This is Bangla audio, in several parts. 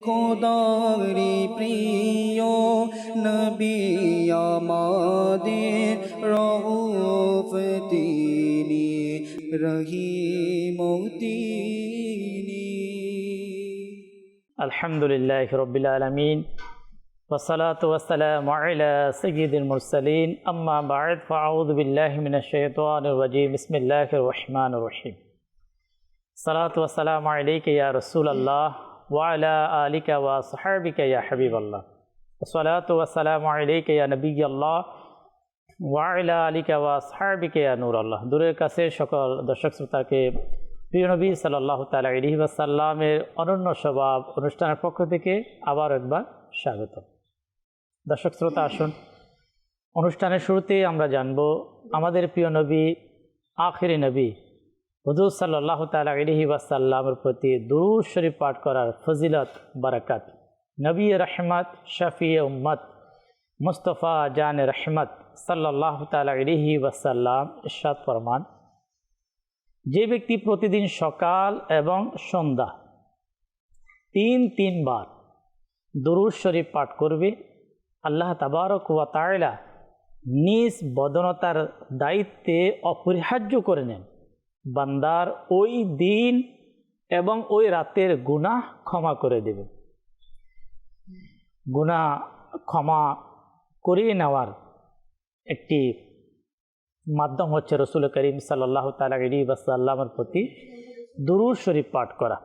খোদারি প্রিয় নবী আমাদের রউফ তিনি রহিম তিনি। আলহামদুলিল্লাহি রাব্বিল আলামিন ওয়াসসালাতু ওয়াসসালামু আলা সাইয়্যিদিল মুরসালিন আম্মা বা'দ ফাআউযু বিল্লাহি মিনাশ শাইতানির রাজীম বিসমিল্লাহির রহমানির রহিম। সালাতু ওয়াসসালামু আলাইকা ইয়া রাসূলুল্লাহ ওয়া আলা আলিকা ওয়া আসহাবিকা ইয়া হাবিবাল্লাহ। সালাতু ওয়াসসালামু আলাইকা ইয়া নবিয়াল্লাহ ওয়া আলা আলিকা ওয়া আসহাবিকা ইয়া নূরাল্লাহ। দূরের কাছে সকল দর্শক শ্রোতাকে প্রিয় নবী সাল্লাল্লাহু তাআলা আলাইহি ওয়াসাল্লামের অনন্য স্বভাব অনুষ্ঠানের পক্ষ থেকে আবার একবার স্বাগত। দর্শক শ্রোতা, আসুন অনুষ্ঠানের শুরুতেই আমরা জানব আমাদের প্রিয় নবী, আখিরি নবী হুজুর সাল্লাল্লাহু তাআলা আলাইহি ওয়াসাল্লামের প্রতি দুরূদ শরীফ পাঠ করার ফজিলত বারাকাত। নবী রহমত, শফিয়ে উম্মত, মুস্তফা জান রহমত সাল্লাল্লাহু তাআলা আলাইহি ওয়াসাল্লাম ইরশাদ ফরমান, যে ব্যক্তি প্রতিদিন সকাল এবং সন্ধ্যা তিনবার দুরূদ শরীফ পাঠ করবে, আল্লাহ তাবারক ওয়া তাআলা নিজ বদনতার দায়িত্বে অপরিহার্য করে নেন বান্দার ওই দিন এবং ওই রাতের গুনাহ ক্ষমা করে দেবেন। গুনাহ ক্ষমা করিয়ে নেওয়ার একটি মাধ্যম হচ্ছে রসুল করিম সাল্লাল্লাহু তাআলা আলাইহি ওয়াসাল্লামের প্রতি দুরূদ শরীফ পাঠ করা।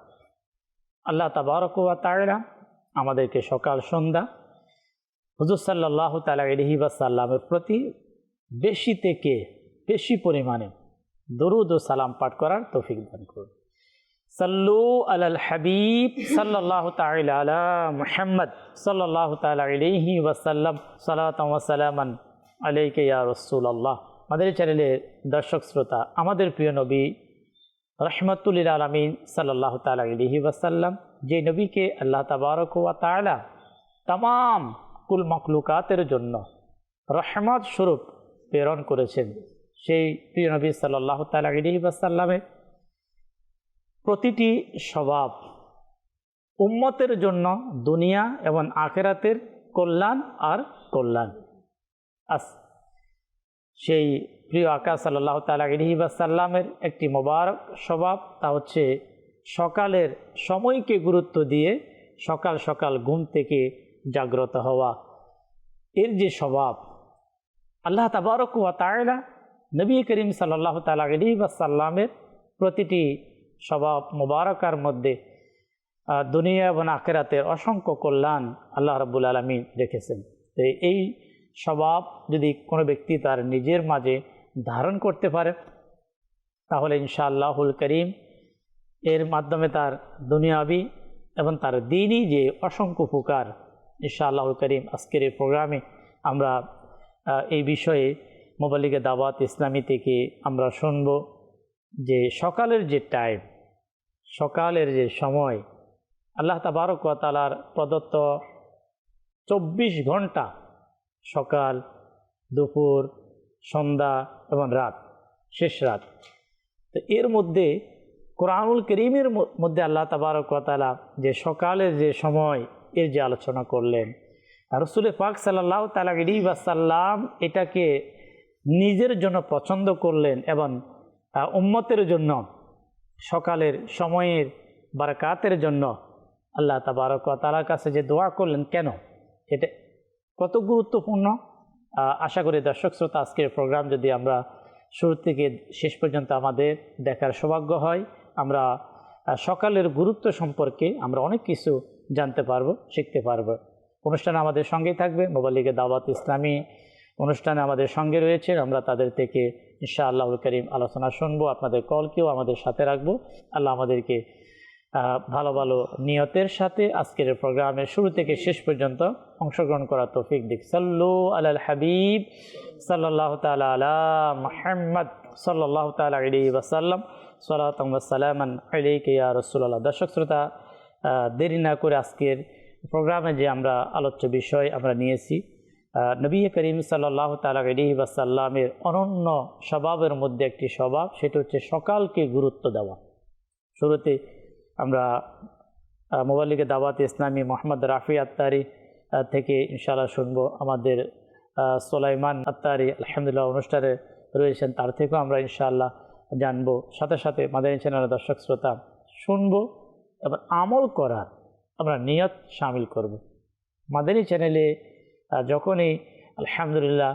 আল্লাহ তাবারক ওয়া তাআলা আমাদেরকে সকাল সন্ধ্যা হুজুর সাল্লাল্লাহু তাআলা আলাইহি ওয়াসাল্লামের প্রতি বেশি থেকে বেশি পরিমাণে দরুদ ও সালাম পাঠ করার তৌফিক দান করুন। সাল্লু আলাল হাবিব সাল্লাল্লাহু তাআলা আলা মুহাম্মদ সাল্লাল্লাহু তাআলা আলাইহি ওয়াসাল্লাম সালাতান ওয়া সালামান আলাইকা ইয়া রাসূলুল্লাহ। আমাদের চ্যানেলের দর্শক শ্রোতা, আমাদের প্রিয় নবী রহমাতুল লিল আলামিন সাল্লাল্লাহু তাআলা আলাইহি ওয়াসাল্লাম, যে নবীকে আল্লাহ তাবারক ওয়া তাআলা तमाम কুল মাখলুকাতের জন্য রহমত স্বরূপ প্রেরণ করেছেন, সেই প্রিয় নবী সাল্লাল্লাহু তাআলা আলাইহি ওয়াসাল্লামের প্রতিটি স্বভাব উম্মতের জন্য দুনিয়া এবং আখিরাতের কল্যাণ আর কল্যাণ। সেই প্রিয় আকা সাল্লাল্লাহু তাআলা আলাইহি ওয়াসাল্লামের একটি মোবারক স্বভাব, তা হচ্ছে সকালের সময়কে গুরুত্ব দিয়ে সকাল সকাল ঘুম থেকে জাগ্রত হওয়া। এর যে স্বভাব, আল্লাহ তাবারক ওয়া তাআলা নবী করিম সাল্লাল্লাহু তাআলা আলাইহি ওয়াসাল্লামের প্রতিটি স্বভাব মোবারকার মধ্যে দুনিয়া এবং আখিরাতের অসংখ্য কল্যাণ আল্লাহ রাব্বুল আলামিন রেখেছেন। তো এই স্বভাব যদি কোনো ব্যক্তি তার নিজের মাঝে ধারণ করতে পারে, তাহলে ইনশাআল্লাহুল করিম এর মাধ্যমে তার দুনিয়াবি এবং তার দ্বীনি যে অসংখ্য উপকার ইনশাআল্লাহুল করিম আজকের এই প্রোগ্রামে আমরা এই বিষয়ে মোবাল্লিগে দাওয়াত ইসলামী থেকে আমরা শুনব যে সকালের যে টাইম, সকালের যে সময়, আল্লাহ তাবারক ওয়া তাআলার প্রদত্ত 24 ঘন্টা, সকাল, দুপুর, সন্ধ্যা এবং রাত, শেষ রাত। তো এর মধ্যে কোরআনুল কারীমের মধ্যে আল্লাহ তাবারক ওয়া তাআলা যে সকালের যে সময় এর যে আলোচনা করলেন, রাসূল পাক সাল্লাল্লাহু তাআলা আলাইহি ওয়াসাল্লাম এটাকে নিজের জন্য পছন্দ করলেন এবং উম্মতের জন্য সকালের সময়ের বারাকাতের জন্য আল্লাহ তাবারক ওয়া তাআলার কাছে যে দোয়া করলেন, কেন এটা কত গুরুত্বপূর্ণ। আশা করি দর্শক শ্রোতা, আজকের প্রোগ্রাম যদি আমরা শুরু থেকে শেষ পর্যন্ত আমাদের দেখার সৌভাগ্য হয়, আমরা সকালের গুরুত্ব সম্পর্কে আমরা অনেক কিছু জানতে পারবো, শিখতে পারবো। অনুষ্ঠানে আমাদের সঙ্গেই থাকবে মোবাল্লিগে দাওয়াত ইসলামী, অনুষ্ঠানে আমাদের সঙ্গে রয়েছে, আমরা তাদের থেকে ইনশাআল্লাহুল করিম আলোচনা শুনবো। আপনাদের কলকেও আমাদের সাথে রাখবো। আল্লাহ আমাদেরকে ভালো ভালো নিয়তের সাথে আজকের প্রোগ্রামের শুরু থেকে শেষ পর্যন্ত অংশগ্রহণ করার তৌফিক দিক। সাল্লু আলাল হাবিব সাল্লাল্লাহু তাআলা আলা মুহাম্মদ সাল্লাল্লাহু তাআলা আলাইহি ওয়াসাল্লাম সালাতান ওয়া সালামান আলাইকা ইয়া রাসূলুল্লাহ। দর্শক শ্রোতা, দেরি না করে আজকের প্রোগ্রামে যে আমরা আলোচ্য বিষয় আমরা নিয়েছি, নবী করিম সাল্লাল্লাহু তাআলা আলাইহি ওয়াসাল্লামের অনন্য স্বভাবের মধ্যে একটি স্বভাব, সেটা হচ্ছে সকালকে গুরুত্ব দেওয়া। শুরুতে আমরা মুবাল্লিগে দাওয়াত ইসলামী মোহাম্মদ রাফি আত্তারি থেকে ইনশাআল্লাহ শুনবো। আমাদের সোলাইমান আত্তারি আলহামদুলিল্লাহ অনুষ্ঠানে রয়েছেন, তার থেকেও আমরা ইনশাআল্লাহ জানবো। সাথে সাথে মাদানী চ্যানেলের দর্শক শ্রোতা শুনবো এবং আমল করার আমরা নিয়ত শামিল করব। মাদানী চ্যানেলে যখনই আলহামদুলিল্লাহ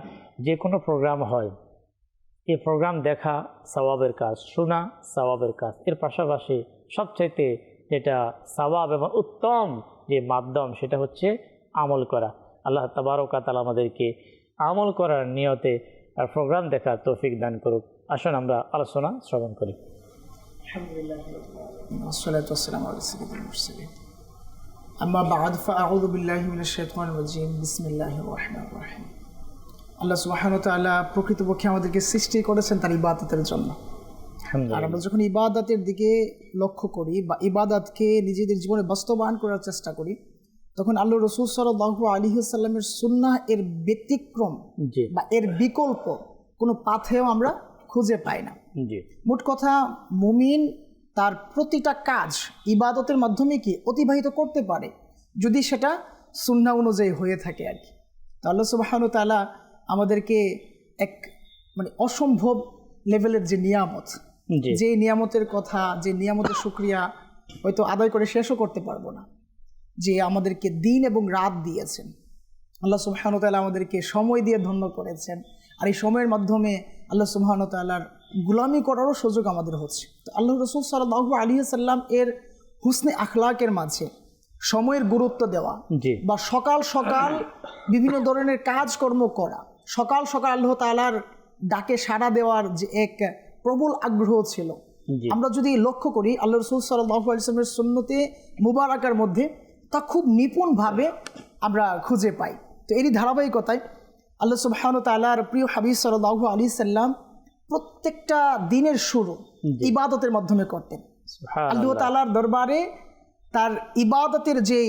যে কোনো প্রোগ্রাম হয়, এই প্রোগ্রাম দেখা সওয়াবের কাজ, শোনা সওয়াবের কাজ, এর পাশাপাশি সবচাইতে যেটা সওয়াব এবং উত্তম যে মাধ্যম সেটা হচ্ছে আমল করা। আল্লাহ তাবারক ওয়া তাআলা আমাদেরকে আমল করার নিয়তে প্রোগ্রাম দেখার তৌফিক দান করুক। আসুন আমরা আলোচনা শ্রবণ করি। আলহামদুলিল্লাহ ওয়াসসালাতু ওয়াসসালামু আলা সাইয়্যিদিল মুরসালিন আম্মা বা'দ ফাআউযু বিল্লাহি মিনাশ শাইতানির রাজীম বিসমিল্লাহির রাহমানির রাহিম। আল্লাহ সুবহানাহু ওয়া তাআলা প্রকৃতপক্ষে আমাদেরকে সৃষ্টি করেছেন তার ইবাদতের জন্য। আর আমরা যখন ইবাদতের দিকে লক্ষ্য করি বা ইবাদতকে নিজেদের জীবনে বাস্তবায়ন করার চেষ্টা করি, তখন আল্লাহ রাসূল সাল্লাল্লাহু আলাইহি ওয়াসাল্লামের সুন্নাহ এর ব্যতিক্রম বা এর বিকল্প কোনো পাথেও আমরা খুঁজে পাই না। মোট কথা, মুমিন তার প্রতিটা কাজ ইবাদতের মাধ্যমে কি অতিবাহিত করতে পারে যদি সেটা সুন্নাহ অনুযায়ী হয়ে থাকে আর কি। তো আল্লাহ সুবহানাহু ওয়া তাআলা আমাদেরকে এক অসম্ভব লেভেলের যে নিয়ামত, যে নিয়ামতের কথা, যে নিয়ামতের শুকরিয়া হয়তো আদায় করে শেষও করতে পারবো না, যে আমাদেরকে দিন এবং রাত দিয়েছেন। আল্লাহ সুবহানাহু ওয়া তাআলা আমাদেরকে সময় দিয়ে ধন্য করেছেন, আর এই সময়ের মাধ্যমে আল্লাহ সুবহানাহু ওয়া তাআলার গোলামি করারও সুযোগ আমাদের হচ্ছে। তো আল্লাহ রাসূল সাল্লাল্লাহু আলাইহি ওয়াসাল্লাম এর হুসনে আখলাকের মাঝে সময়ের গুরুত্ব দেওয়া বা সকাল সকাল বিভিন্ন ধরনের কাজকর্ম করা, সকাল সকাল আল্লাহ তাআলার ডাকে সাড়া দেওয়ার যে এক প্রবল আগ্রহ ছিল, আমরা যদি লক্ষ্য করি আল্লাহ রাসূল সাল্লাল্লাহু আলাইহি ওয়াসাল্লামের সুন্নতে মুবারাকার মধ্যে তা খুব নিপুণভাবে আমরা খুঁজে পাই। তো এরই ধারাবাহিকতায় আল্লাহ সুবহানাহু ওয়া তাআলার প্রিয় হাবিব সাল্লাল্লাহু আলাইহি সাল্লাম প্রত্যেকটা দিনের শুরু ইবাদতের মাধ্যমে করতেন। আল্লাহ তাআলার দরবারে তার ইবাদতের যে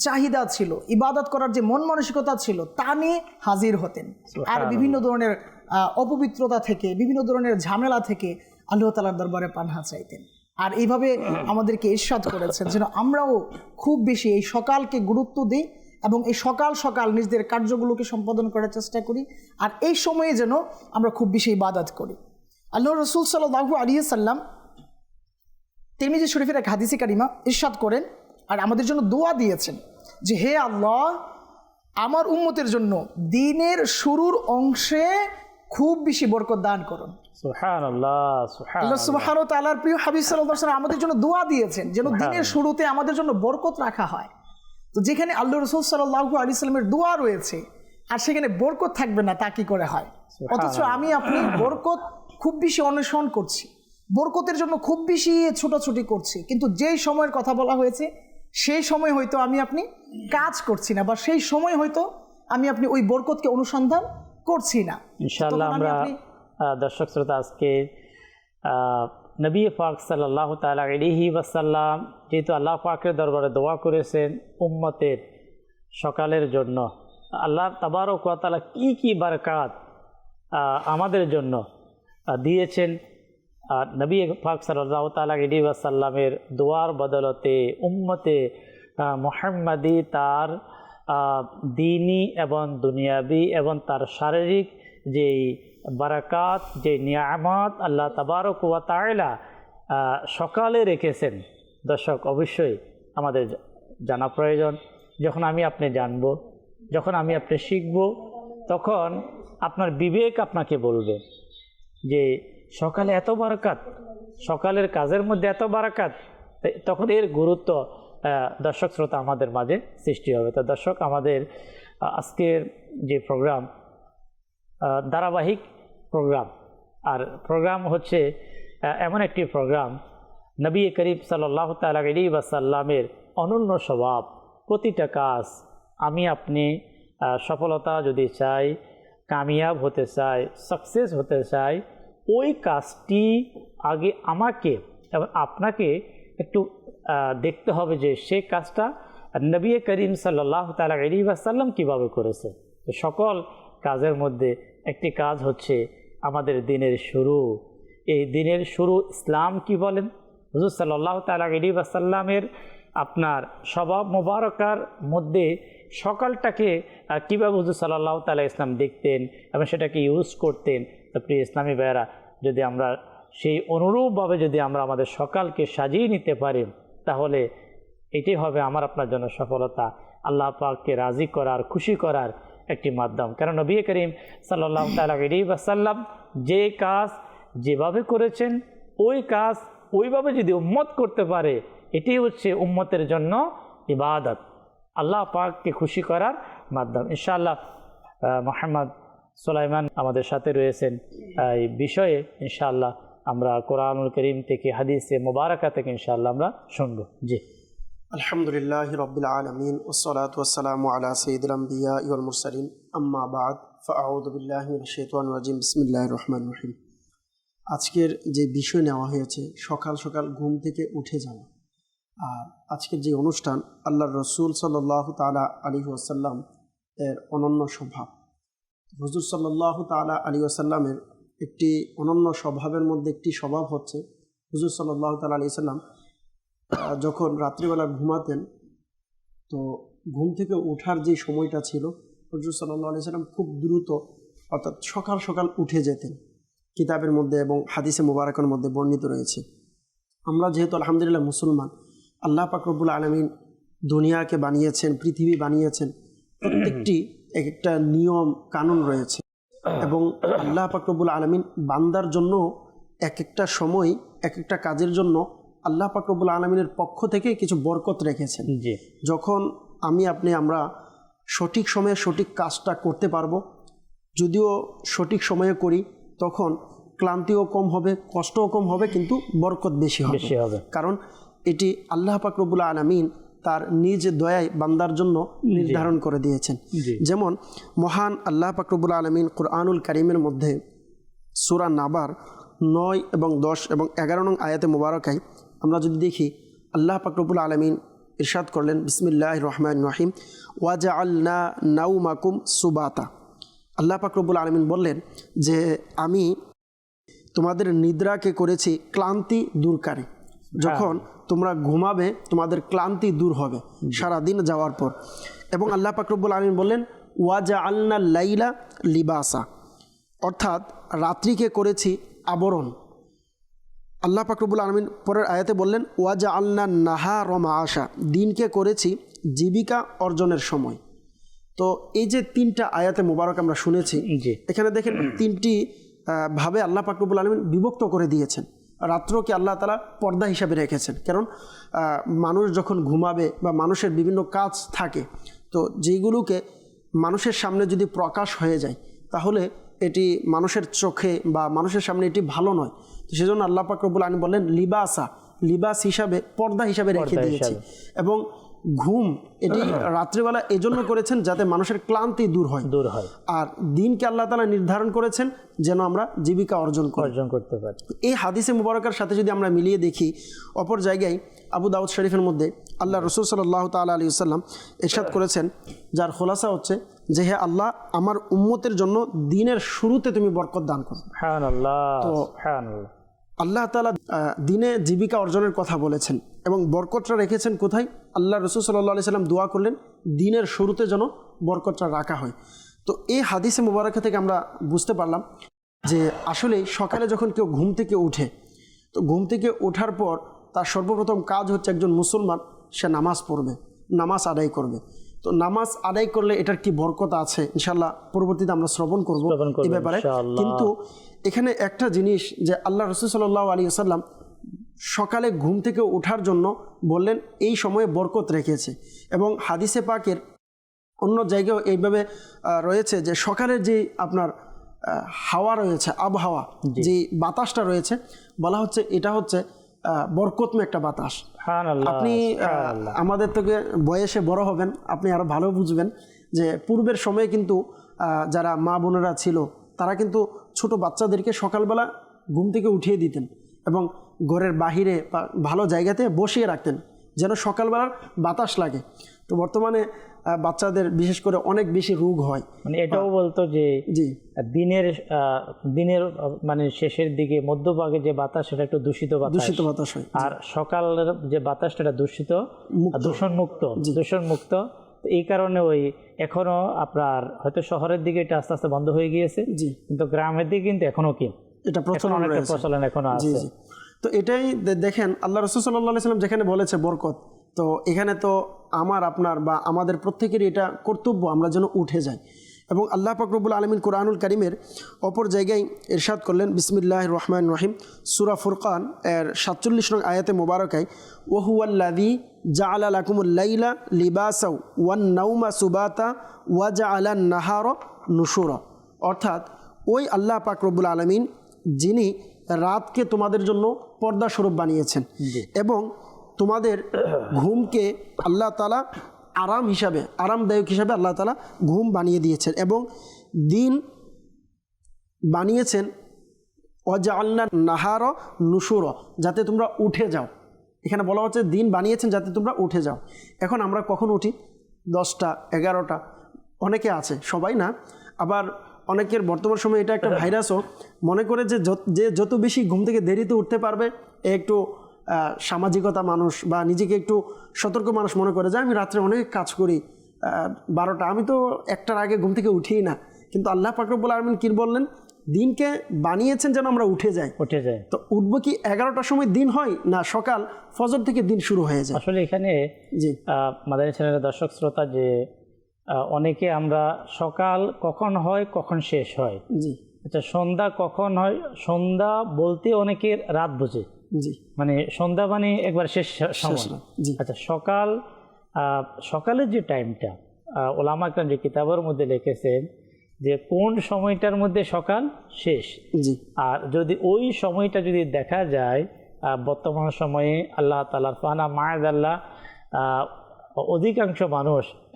চাহিদা ছিল, ইবাদত করার যে মন মানসিকতা ছিল, তা নিয়ে হাজির হতেন। আর বিভিন্ন ধরনের অপবিত্রতা থেকে, বিভিন্ন ধরনের ঝামেলা থেকে আল্লাহ তাআলার দরবারে পানাহ চাইতেন। আর এইভাবে আমাদেরকে ইরশাদ করেছেন যেন আমরাও খুব বেশি এই সকালকে গুরুত্ব দিই এবং এই সকাল সকাল নিজেদের কার্যগুলোকে সম্পাদন করার চেষ্টা করি, আর এই সময়ে যেন আমরা খুব বেশি ইবাদত করি। আল্লাহ রাসূল সাল্লাল্লাহু আলাইহি ওয়াসাল্লাম তিরমিজি শরীফের এক হাদিসে কারিমা ইরশাদ করেন আর আমাদের জন্য দোয়া দিয়েছেন যে, হে আল্লাহ, আমার উম্মতের জন্য দিনের শুরুর অংশে খুব বেশি বরকত দান করুন। সুবহানাল্লাহ, আল্লাহ সুবহানাহু ওয়া তাআলার প্রিয় হাবিব সাল্লাল্লাহু আলাইহি ওয়াসাল্লাম আমাদের জন্য দোয়া দিয়েছেন যেন দিনের শুরুতে আমাদের জন্য বরকত রাখা হয়। তো যেখানে আল্লাহ রাসূল সাল্লাল্লাহু আলাইহি ওয়াসাল্লামের দোয়া রয়েছে আর সেখানে বরকত থাকবে না, তা কি করে হয়? অথচ আমি আপনি বরকত খুব বেশি অন্বেষণ করছি, বরকতের জন্য খুব বেশি ছোটাছুটি করছি, কিন্তু যেই সময়ের কথা বলা হয়েছে সেই সময় হয়তো আমি আপনি কাজ করছি না, বা সেই সময় হয়তো আমি আপনি ওই বরকতকে অনুসন্ধান করছি না। ইনশাআল্লাহ আমরা দর্শক শ্রোতা আজকে নবী পাক সাল্লাল্লাহু তাআলা আলাইহি ওয়াসাল্লাম যেহেতু আল্লাহ পাকের দরবারে দোয়া করেছেন উম্মতের সকালের জন্য, আল্লাহ তাবারক ওয়া তাআলা কি বারাকাত আমাদের জন্য দিয়েছেন। নবী পাক সাল্লাল্লাহু তাআলা আলাইহি ওয়াসাল্লামের দোয়ার বদলতে উম্মতে মুহাম্মাদি তার দ্বীনি এবং দুনিয়াবি এবং তার শারীরিক যেই বারাকাত, যে নিয়ামত আল্লাহ তাবারক ওয়া তাআলা সকালে রেখেছেন, দর্শক অবশ্যই আমাদের জানা প্রয়োজন। যখন আমি আপনি জানব, যখন আমি আপনি শিখব, তখন আপনার বিবেক আপনাকে বলবে যে সকালে এত বারাকাত, সকালের কাজের মধ্যে এত বারাকাত, তখন এর গুরুত্ব দর্শক শ্রোতা আমাদের মাঝে সৃষ্টি হবে। তো দর্শক, আমাদের আজকের যে প্রোগ্রাম ধারাবাহিক প্রোগ্রাম, আর প্রোগ্রাম হচ্ছে এমন একটি প্রোগ্রাম নবী করিম সাল্লাল্লাহু তাআলা আলাইহি ওয়াসাল্লামের অনন্য স্বভাব। প্রতিটা কাজ আমি আপনি সফলতা যদি চাই, কামিয়াব হতে চাই, সাকসেস হতে চাই, ওই কাজটি আগে আমাকে এবং আপনাকে একটু দেখতে হবে যে সেই কাজটা নবী করিম সাল্লাল্লাহু তাআলা আলাইহি ওয়াসাল্লাম কীভাবে করেছে। তো সকল কাজের মধ্যে একটি কাজ হচ্ছে আমাদের দিনের শুরু। এই দিনের শুরু ইসলাম কি বলেন, হুজুর সাল্লাল্লাহু তাআলা আলাইহি ওয়াসাল্লামের আপনার স্বভাব মোবারকার মধ্যে সকালটাকে কীভাবে হুজুর সাল্লাল্লাহু তাআলা ইসলাম দেখতেন এবং সেটাকে ইউজ করতেন। তো প্রিয় ইসলামী ভাইয়েরা, যদি আমরা সেই অনুরূপভাবে যদি আমরা আমাদের সকালকে সাজিয়ে নিতে পারি, তাহলে এটি হবে আমার আপনার জন্য সফলতা, আল্লাহ পাককে রাজি করার, খুশি করার একটি মাধ্যম। কারণ নবী করিম সাল্লাল্লাহু তাআলা আলাইহি ওয়াসাল্লাম যে কাজ যেভাবে করেছেন, ওই কাজ ওইভাবে যদি উম্মত করতে পারে, এটি হচ্ছে উম্মতের জন্য ইবাদত, আল্লাহ পাককে খুশি করার মাধ্যম। ইনশাআল্লাহ মোহাম্মদ সুলাইমান আমাদের সাথে রয়েছেন এই বিষয়ে। ইনশাআল্লাহ আমরা কোরআনুল করিম থেকে, হাদিসে মুবারাকা থেকে ইনশাআল্লাহ আমরা শুনবো। জি। আলহামদুলিল্লাহি রাব্বিল আলামিন ওয়াসসালাতু ওয়াসসালামু আলা সাইয়্যিদিল আমবিয়া ওয়াল মুরসালিন আম্মা বা'দ ফাআউযু বিল্লাহি মিনাশ শাইতানির রাজিম বিসমিল্লাহির রহমানির রহিম। আজকের যে বিষয় নেওয়া হয়েছে সকাল সকাল ঘুম থেকে উঠে যাওয়া, আর আজকের যে অনুষ্ঠান আল্লাহর রসুল সাল্লাল্লাহু তাআলা আলাইহি ওয়াসাল্লাম এর অনন্য স্বভাব। হুজুর সাল্লাল্লাহু তাআলা আলাইহি ওয়াসাল্লামের একটি অনন্য স্বভাবের মধ্যে একটি স্বভাব হচ্ছে, হুজুর সাল্লাল্লাহু তাআলা আলাইহি ওয়াসাল্লাম যখন রাত্রিবেলা ঘুমাতেন, তো ঘুম থেকে ওঠার যে সময়টা ছিল, হুজুর সাল্লাল্লাহু আলাইহি ওয়াসাল্লাম খুব দ্রুত অর্থাৎ সকাল সকাল উঠে যেতেন। কিতাবের মধ্যে এবং হাদিসে মুবারাকের মধ্যে বর্ণিত রয়েছে। আমরা যেহেতু আলহামদুলিল্লাহ মুসলমান, আল্লাহ পাক রব্বুল আলামিন দুনিয়াকে বানিয়েছেন, পৃথিবী বানিয়েছেন, প্রত্যেকটি এক একটা নিয়ম কানুন রয়েছে এবং আল্লাহ পাক রব্বুল আলামিন বান্দার জন্য এক একটা সময় এক একটা কাজের জন্য আল্লাহ পাক রব্বুল আলামিনের পক্ষ থেকে কিছু বরকত রেখেছেন। যখন আমরা সঠিক সময়ে সঠিক কাজটা করতে পারবো, যদিও সঠিক সময়ে করি, তখন ক্লান্তিও কম হবে, কষ্টও কম হবে, কিন্তু বরকত বেশি হবে। কারণ এটি আল্লাহ পাক রব্বুল আলামিন তার নিজ দয়ায় বান্দার জন্য নির্ধারণ করে দিয়েছেন। যেমন মহান আল্লাহ পাক রব্বুল আলামিন কুরআনুল কারীমের মধ্যে সূরা নাবার 9 এবং 10 এবং 11 নং আয়াতে মুবারাকায় আমরা যদি দেখি, আল্লাহ পাক রব্বুল আলামিন ইরশাদ করলেন, বিসমিল্লাহির রহমানির রহিম, ওয়া জাআলনা নাওমাকুম সুবাতা। আল্লাহ পাক রব্বুল আলামিন বললেন যে আমি তোমাদের নিদ্রাকে করেছি ক্লান্তি দূরকারী। যখন তোমরা ঘুমাবে তোমাদের ক্লান্তি দূর হবে সারাদিন যাওয়ার পর। এবং আল্লাহ পাক রব্বুল আলামিন বললেন, ওয়া জাআলনা লাইলা লিবাসা, অর্থাৎ রাত্রিকে করেছি আবরণ। আল্লাহ পাক রব্বুল আলামিন পরের আয়াতে বললেন, ওয়া জাআলনা নাহারা মাআশা, দিনকে করেছি জীবিকা অর্জনের সময়। তো এই যে তিনটা আয়াতে মুবারক আমরা শুনেছি, এখানে দেখেন তিনটি ভাবে আল্লাহ পাক রব্বুল আলামিন বিভক্ত করে দিয়েছেন। রাত্রকে আল্লাহ তাআলা পর্দা হিসাবে রেখেছেন, কারণ মানুষ যখন ঘুমাবে বা মানুষের বিভিন্ন কাজ থাকে, তো যেইগুলোকে মানুষের সামনে যদি প্রকাশ হয়ে যায়, তাহলে এটি মানুষের চোখে বা মানুষের সামনে এটি ভালো নয়। তো সেজন্য আল্লাহ পাক রব্বুল আলামিন বললেন লিবাসা, লিবাস হিসাবে, পর্দা হিসাবে রেখে দিয়েছি। এবং ঘুম এটি রাত্রিবেলা এজন্য করেছেন যাতে মানুষের ক্লান্তি দূর হয়। আর দিনকে আল্লাহ তাআলা নির্ধারণ করেছেন যেন আমরা জীবিকা অর্জন করতে পারি। এই হাদিসে মুবারকার সাথে যদি আমরা মিলিয়ে দেখি, অপর জায়গায় আবু দাউদ শরীফের মধ্যে আল্লাহ রাসূল সাল্লাল্লাহু তাআলা আলাইহি ওয়াসাল্লাম ইরশাদ করেছেন, যার খোলাসা হচ্ছে যে, হে আল্লাহ, আমার উম্মতের জন্য দিনের শুরুতে তুমি বরকত দান করো। তো আল্লাহ তাআলা দিনে জীবিকা অর্জনের কথা বলেছেন এবং বরকতটা রেখেছেন কোথায়? আল্লাহ রাসূল সাল্লাল্লাহু আলাইহি ওয়াসাল্লাম দোয়া করলেন দিনের শুরুতে যেন বরকতটা রাখা হয়। তো এই হাদিসে মুবারাকা থেকে আমরা বুঝতে পারলাম যে আসলে সকালে যখন কেউ ঘুম থেকে উঠে, তো ঘুম থেকে ওঠার পর তার সর্বপ্রথম কাজ হচ্ছে একজন মুসলমান সে নামাজ পড়বে, নামাজ আদায় করবে। তো নামাজ আদায় করলে এটার কি বরকত আছে ইনশাআল্লাহ পরবর্তীতে আমরা শ্রবণ করব এই ব্যাপারে। কিন্তু এখানে একটা জিনিস যে আল্লাহ রাসূল সাল্লাল্লাহু আলাইহি ওয়াসাল্লাম সকালে ঘুম থেকে ওঠার জন্য বললেন এই সময়ে বরকত রেখেছে। এবং হাদিসে পাকের অন্য জায়গাও এইভাবে রয়েছে যে সকালের যে আপনার হাওয়া রয়েছে, আবহাওয়া, যে বাতাসটা রয়েছে, বলা হচ্ছে এটা হচ্ছে বরকতময় একটা বাতাস। আপনি আমাদের থেকে বয়সে বড় হবেন, আপনি আরো ভালো বুঝবেন যে পূর্বের সময়ে কিন্তু যারা মা বোনেরা ছিল তারা কিন্তু ছোট বাচ্চাদেরকে সকালবেলা ঘুম থেকে উঠিয়ে দিতেন এবং ঘরের বাহিরে বা ভালো জায়গাতে বসিয়ে রাখতেন যেন সকালবেলার বাতাস লাগে। তো বর্তমানে বাচ্চাদের বিশেষ করে অনেক বেশি রোগ হয়। মানে এটাও বলতো যে জি, দিনের মানে শেষের দিকে মধ্যভাগে যে বাতাস সেটা একটু দূষিত বাতাস হয়, আর সকালের যে বাতাসটা এটা দূষণমুক্ত। তো এই কারণে ওই এখনো আপনার হয়তো শহরের দিকে এটা আস্তে আস্তে বন্ধ হয়ে গিয়েছে, জি, কিন্তু গ্রামের দিকে কিন্তু এখনো এটা প্রচলন এখনো আছে। জি। তো এটাই দেখেন আল্লাহ রাসূল সাল্লাল্লাহু আলাইহি সাল্লাম যেখানে বলেছে বরকত, তো এখানে তো আমার আপনার বা আমাদের প্রত্যেকেরই এটা কর্তব্য আমরা যেন উঠে যাই। এবং আল্লাহ পাক রব্বুল আলামিন কুরআনুল কারীমের অপর জায়গায় ইরশাদ করলেন, বিসমিল্লাহির রহমানির রহিম, সূরা ফুরকান এর 47 নং আয়াতে মোবারকায়, ওয়া হুয়াল্লাযী জাআলা লাকুমুল লাইলা লিবাসাও ওয়ান নাওমা সুবাতা ওয়া জাআলান নাহারা নুশুরা। অর্থাৎ ওই আল্লাহ পাক রব্বুল আলামিন যিনি রাতকে তোমাদের জন্য পর্দা স্বরূপ বানিয়েছেন এবং তোমাদের ঘুমকে আল্লাহ তাআলা আরামদায়ক হিসাবে আল্লাহ তাআলা ঘুম বানিয়ে দিয়েছেন এবং দিন বানিয়েছেন ওয়াজআলনা নাহারা নুশুরা, যাতে তোমরা উঠে যাও। এখানে বলা হচ্ছে দিন বানিয়েছেন যাতে তোমরা উঠে যাও। এখন আমরা কখন উঠি? 10টা 11টা, অনেকে আছে, সবাই না। আবার অনেকের বর্তমান সময়ে এটা একটা ভাইরাসও, মনে করে যে যত বেশি ঘুম থেকে দেরিতে উঠতে পারবে একটু সামাজিকতা মানুষ বা নিজেকে একটু সতর্ক মানুষ মনে করে যে আমি রাত্রে অনেক কাজ করি, 12টা, আমি তো 1টার আগে ঘুম থেকে উঠিই না। কিন্তু আল্লাহ পাক রব্বুল আলামিন কি বললেন? দিনকে বানিয়েছেন যেন আমরা উঠে যাই। তো উঠবো কি 11টার সময় দিন হয় না সকাল ফজর থেকে দিন শুরু হয়ে যায়? আসলে এখানে জি মাদানী চ্যানেলের দর্শক শ্রোতা, যে অনেকে আমরা সকাল কখন হয় কখন শেষ হয়, জি, আচ্ছা সন্ধ্যা কখন হয়, সন্ধ্যা বলতে অনেকের রাত বোঝে, জি, মানে সন্ধ্যা মানে একবার শেষ সময়। আচ্ছা সকালের যে টাইমটা ওলামা ইকরাম যে কিতাবের মধ্যে লিখেছেন যে কোন সময়টার মধ্যে সকাল শেষ, জি, আর যদি ওই সময়টা যদি দেখা যায় বর্তমান সময়ে আল্লাহ তাআলার ফানা মায়াদাল্লাহ অধিকাংশ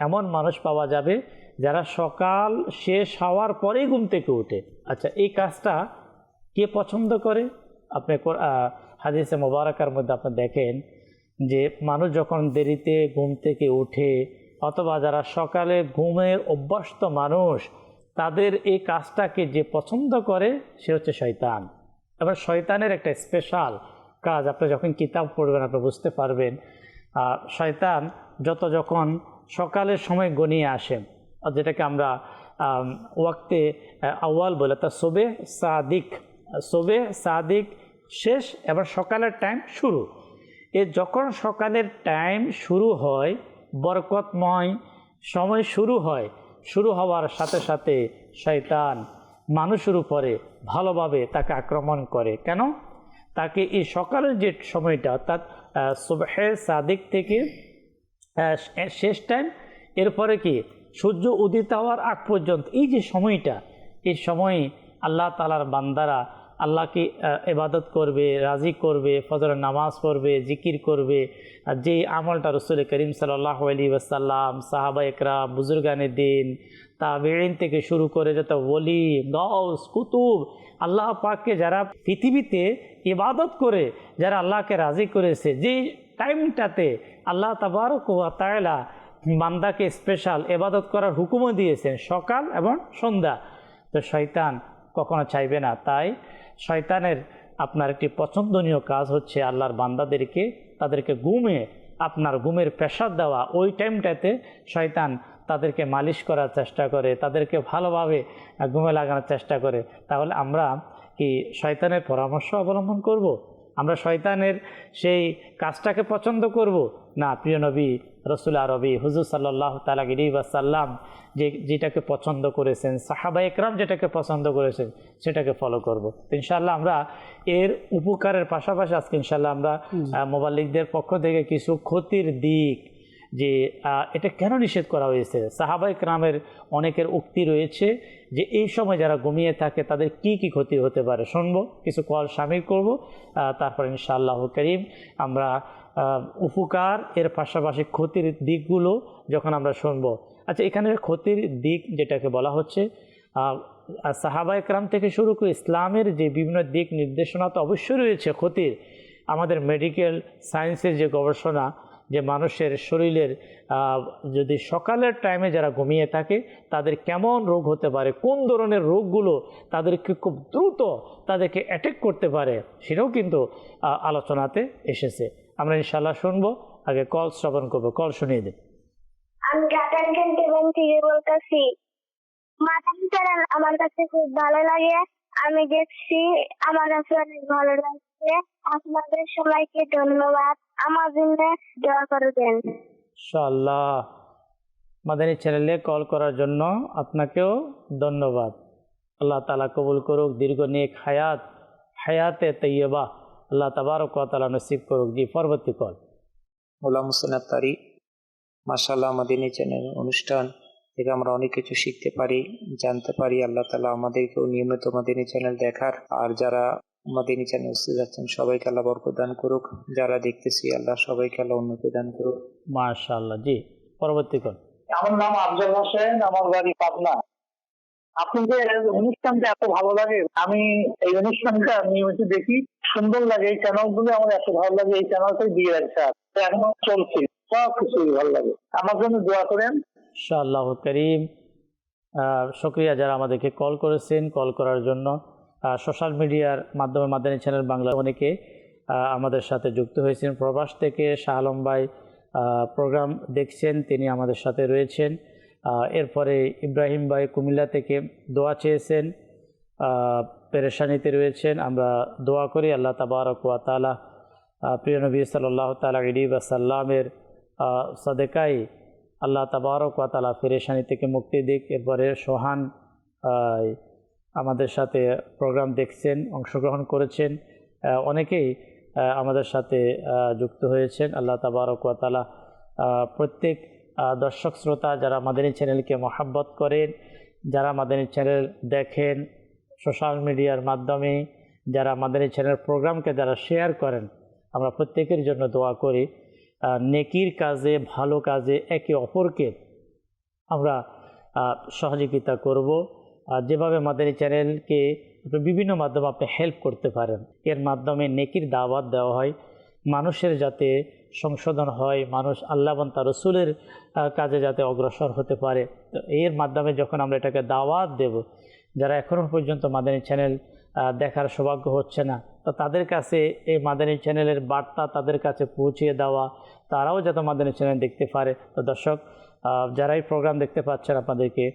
এমন মানুষ পাওয়া যাবে যারা সকাল শেষ হওয়ার পরেই ঘুম থেকে ওঠে। আচ্ছা এই কাজটা কে পছন্দ করে? আপনি হাদিসে মোবারকার মধ্যে আপনি দেখেন যে মানুষ যখন দেরিতে ঘুম থেকে ওঠে অথবা যারা সকালে ঘুমের অভ্যস্ত মানুষ, তাদের এই কাজটাকে যে পছন্দ করে সে হচ্ছে শয়তান। এবার শয়তানের একটা স্পেশাল কাজ, আপনি যখন কিতাব পড়বেন আপনি বুঝতে পারবেন। শয়তান যখন সকালের সময় গনিয়ে আসেন, যেটাকে আমরা ওয়াক্তে আউয়াল বলে, তা সোবে সাদিক শেষ, এবার সকালের টাইম শুরু। যখন সকালের টাইম শুরু হয়, বরকতময় সময় শুরু হওয়ার সাথে সাথে শয়তান মানুষের উপরে ভালোভাবে তাকে আক্রমণ করে। কেন? তাকে এই সকালের যে সময়টা, অর্থাৎ সুবহে সাদিক থেকে শেষ টাইম, এরপরে কি সূর্য উদিত হওয়ার আগ পর্যন্ত এই যে সময়টা, এই সময়ে আল্লাহ তাআলার বান্দারা আল্লাহকে ইবাদত করবে, রাজি করবে, ফজরের নামাজ পড়বে, জিকির করবে। আর যেই আমলটা রাসূল করিম সাল্লাল্লাহু আলাইহি ওয়াসাল্লাম, সাহাবা একরাম, বুজুর্গানে দিন, তাবেঈন থেকে শুরু করে যত ওলি, গাউস, কুতুব, আল্লাহ পাককে যারা পৃথিবীতে ইবাদত করে, যারা আল্লাহকে রাজি করেছে, যেই টাইমটাতে আল্লাহ তাবারক ওয়া তাআলা বান্দাকে স্পেশাল ইবাদত করার হুকুমও দিয়েছেন, সকাল এবং সন্ধ্যা। তো শয়তান কখনো চাইবে না। তাই শয়তানের আপনার একটি পছন্দনীয় কাজ হচ্ছে আল্লাহর বান্দাদেরকে, তাদেরকে আপনার ঘুমের প্রেসার দেওয়া। ওই টাইমটাতে শয়তান তাদেরকে মালিশ করার চেষ্টা করে, তাদেরকে ভালোভাবে ঘুমে লাগানোর চেষ্টা করে। তাহলে আমরা কি শয়তানের পরামর্শ অবলম্বন করব? আমরা শয়তানের সেই কাজটাকে পছন্দ করব না? প্রিয় নবী রসুল আরবি হুজুর সাল্লাল্লাহু তাআলা আলাইহি ওয়াসাল্লাম যেটাকে পছন্দ করেছেন, সাহাবা একরাম যেটাকে পছন্দ করেছেন, সেটাকে ফলো করব। ইনশাআল্লাহ আমরা এর উপকারের পাশাপাশি আজকে ইনশাআল্লাহ আমরা মুবাল্লিগদের পক্ষ থেকে কিছু ক্ষতির দিক, যে এটা কেন নিষেধ করা হয়েছে, সাহাবা একরামের অনেকের উক্তি রয়েছে যে এই সময় যারা ঘুমিয়ে থাকে তাদের কি কি ক্ষতি হতে পারে, শুনবো, কিছু কল শামিল করব। তারপর ইনশাআল্লাহ করিম আমরা উপকার এর পাশাপাশি ক্ষতির দিকগুলো যখন আমরা শুনবো। আচ্ছা এখানে ক্ষতির দিক যেটাকে বলা হচ্ছে, সাহাবা একরাম থেকে শুরু করে ইসলামের যে বিভিন্ন দিক নির্দেশনা তো অবশ্যই রয়েছে ক্ষতির। আমাদের মেডিকেল সায়েন্সের যে গবেষণা, যে মানুষের শরীরের যদি সকালের টাইমে যারা ঘুমিয়ে থাকে তাদের কেমন রোগ হতে পারে, কোন ধরনের রোগগুলো তাদেরকে খুব দ্রুত তাদেরকে অ্যাটাক করতে পারে, সেটাও কিন্তু আলোচনাতে এসেছে। আমরা ইনশাআল্লাহ শুনবো। আগে কল শ্রবণ করবো, কল শুনিয়ে দেব। আমি গাটান ক্যান্টনমেন্ট থেকে বলতেছি। মাদানী চ্যানেল আমার কাছে খুব ভালো লাগে, আমি দেখছি, আমার কাছে অনেক ভালো লাগছে। আপনাদের সবাইকে ধন্যবাদ, আমার জন্য দোয়া করবেন। ইনশাআল্লাহ। মাদানী চ্যানেলে কল করার জন্য আপনাকেও ধন্যবাদ। আল্লাহ তাআলা কবুল করুক, দীর্ঘ নেক হায়াতে তৈয়বা আল্লাহ তাবারক ওয়া তাআলা নসিব করুক। জি, পরবর্তী কল। গোলাম হোসেন আত্তারি। মাশাআল্লাহ, মাদানী চ্যানেল অনুষ্ঠান থেকে আমরা অনেক কিছু শিখতে পারি, জানতে পারি। আল্লাহ তাআলা আমাদেরকেও নিয়মিত মাদানী চ্যানেল দেখার, আর যারা মাদানী চ্যানেল উপস্থিত আছেন সবাইকে আল্লাহ বরকত দান করুক, যারা দেখতেছি আল্লাহ সবাইকে আল্লাহ উন্নতি দান করুক। মাশাআল্লাহ। জি, পরবর্তী কল। আমার নাম আফজল হোসেন, আমার বাড়ি পাবনা। আপনাদের অনুষ্ঠানটা এত ভালো লাগে, আমি এই অনুষ্ঠানটা নিয়মিত দেখি, সুন্দর লাগে। এই চ্যানেলগুলো আমার এত ভালো লাগে, এই চ্যানেলটাই দিয়ে রাখছে, এখনো চলছে, সব কিছু ভালো লাগে। আমার জন্য দোয়া করেন ইনশাআল্লাহ করিম। শুকরিয়া যারা আমাদেরকে কল করেছেন, কল করার জন্য। সোশ্যাল মিডিয়ার মাধ্যমে মাদানী চ্যানেল বাংলা অনেকে আমাদের সাথে যুক্ত হয়েছেন। প্রবাস থেকে শাহ আলম ভাই প্রোগ্রাম দেখছেন, তিনি আমাদের সাথে রয়েছেন। এরপরে ইব্রাহিম ভাই কুমিল্লা থেকে দোয়া চেয়েছেন, পেরেশানিতে রয়েছেন। আমরা দোয়া করি আল্লাহ তাবারক ওয়া তাআলা প্রিয় নবী সাল্লাল্লাহু তাআলা আলাইহি ওয়াসাল্লামের সাদেকায় আল্লাহ তাবারক ওয়া তাআলা পেরেশানি থেকে মুক্তি দিক। এরপরে সোহান আমাদের সাথে প্রোগ্রাম দেখছেন, অংশগ্রহণ করেছেন, অনেকেই আমাদের সাথে যুক্ত হয়েছেন। আল্লাহ তাবারক ওয়া তাআলা প্রত্যেক দর্শক শ্রোতা যারা মাদানী চ্যানেলকে মহাব্বত করেন, যারা মাদানী চ্যানেল দেখেন সোশ্যাল মিডিয়ার মাধ্যমে, যারা মাদানী চ্যানেল প্রোগ্রামকে যারা শেয়ার করেন, আমরা প্রত্যেকের জন্য দোয়া করি নেকির কাজে, ভালো কাজে একে অপরকে আমরা সহযোগিতা করব। যেভাবে মাদানী চ্যানেলকে বিভিন্ন মাধ্যমে আপনি হেল্প করতে পারেন, এর মাধ্যমে নেকির দাওয়াত দেওয়া হয়, মানুষের যাতে সংশোধন হয়, মানুষ আল্লাহ এবং তার রসুলের কাজে যাতে অগ্রসর হতে পারে। তো এর মাধ্যমে যখন আমরা এটাকে দাওয়াত দেব, যারা এখনও পর্যন্ত মাদানী চ্যানেল দেখার সৌভাগ্য হচ্ছে না, তো তাদের কাছে এই মাদানী চ্যানেলের বার্তা তাদের কাছে পৌঁছিয়ে দেওয়া, তারাও যাতে মাদানী চ্যানেল দেখতে পারে। তো দর্শক যারা এই প্রোগ্রাম দেখতে পাচ্ছেন আপনাদেরকে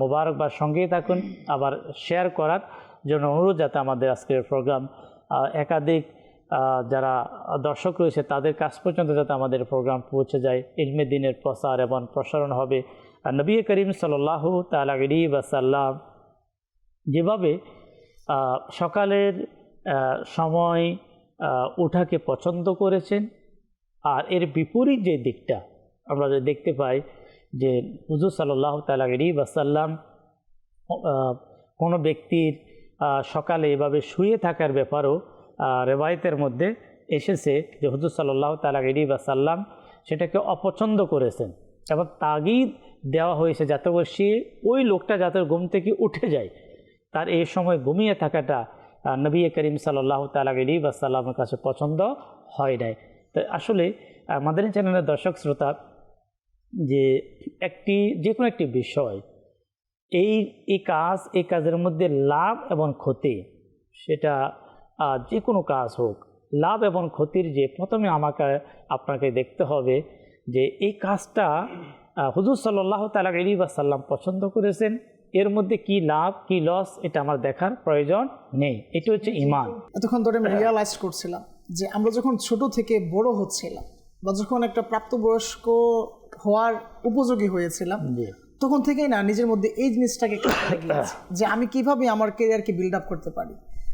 মোবারকবাদ, সঙ্গেই থাকুন। আবার শেয়ার করার জন্য অনুরোধ, যাতে আমাদের আজকের প্রোগ্রাম একাধিক যারা দর্শক রয়েছে তাদের কাছ পর্যন্ত যাতে আমাদের প্রোগ্রাম পৌঁছে যায়। ইলমে দ্বীনের প্রসার এবং প্রসারণ হবে। আর নবী করিম সাল্লাল্লাহু তাআলা আলাইহি ওয়াসাল্লাম যেভাবে সকালের সময় ওঠাকে পছন্দ করেছেন, আর এর বিপরীত যে দিকটা আমরা দেখতে পাই যে হুজুর সাল্লাল্লাহু তাআলা আলাইহি ওয়াসাল্লাম কোনো ব্যক্তির সকালে এভাবে শুয়ে থাকার ব্যাপারও রেওয়ায়েতের মধ্যে এসেছে যে হুজুর সাল্লাল্লাহু তাআলা আলাইহি ওয়াসাল্লাম সেটাকে অপছন্দ করেছেন এবং তাগিদ দেওয়া হয়েছে যাতে করে সে ওই লোকটা যাতে ঘুম থেকে উঠে যায়, তার এই সময় ঘুমিয়ে থাকাটা নবী করিম সাল্লাল্লাহু তাআলা আলাইহি ওয়াসাল্লামের কাছে পছন্দ হয় নাই। তো আসলে মাদানী চ্যানেলের দর্শক শ্রোতা, যে যে কোনো একটি বিষয়, এই কাজের মধ্যে লাভ এবং ক্ষতি, সেটা যে কোনো কাজ হোক, লাভ এবং ক্ষতির যে প্রথমে আপনাকে দেখতে হবে যে এই কাজটা হুজুর সাল্লাল্লাহু তাআলা আলাইহি ওয়াসাল্লাম পছন্দ করেছেন, এর মধ্যে কি লাভ কি লস এটা আমার দেখার প্রয়োজন নেই। এটা হচ্ছে ঈমান। এতক্ষণ ধরে আমি রিয়ালাইজ করছিলাম যে আমরা যখন ছোট থেকে বড় হচ্ছিলাম বা যখন একটা প্রাপ্তবয়স্ক হওয়ার উপযোগী হয়েছিলাম, তখন থেকেই না নিজের মধ্যে এই জিনিসটাকে কাজে লাগিয়েছি যে আমি কিভাবে আমার ক্যারিয়ারকে বিল্ড আপ করতে পারি,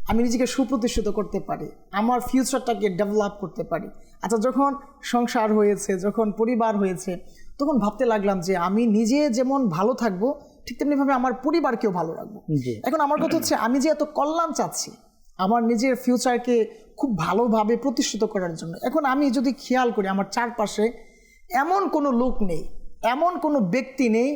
আমি নিজেকে সুপ্রতিষ্ঠিত করতে পারি, আমার ফিউচারটাকে ডেভেলপ করতে পারি। আচ্ছা, যখন সংসার হয়েছে, যখন পরিবার হয়েছে, তখন ভাবতে লাগলাম যে আমি নিজে যেমন ভালো থাকবো ঠিক তেমনিভাবে আমার পরিবারকেও ভালো রাখবো। এখন আমার কথা হচ্ছে, আমি যে এত কল্যাণ চাচ্ছি আমার নিজের ফিউচারকে খুব ভালোভাবে প্রতিষ্ঠিত করার জন্য, এখন আমি যদি খেয়াল করি আমার চারপাশে এমন কোনো লোক নেই, এমন কোনো ব্যক্তি নেই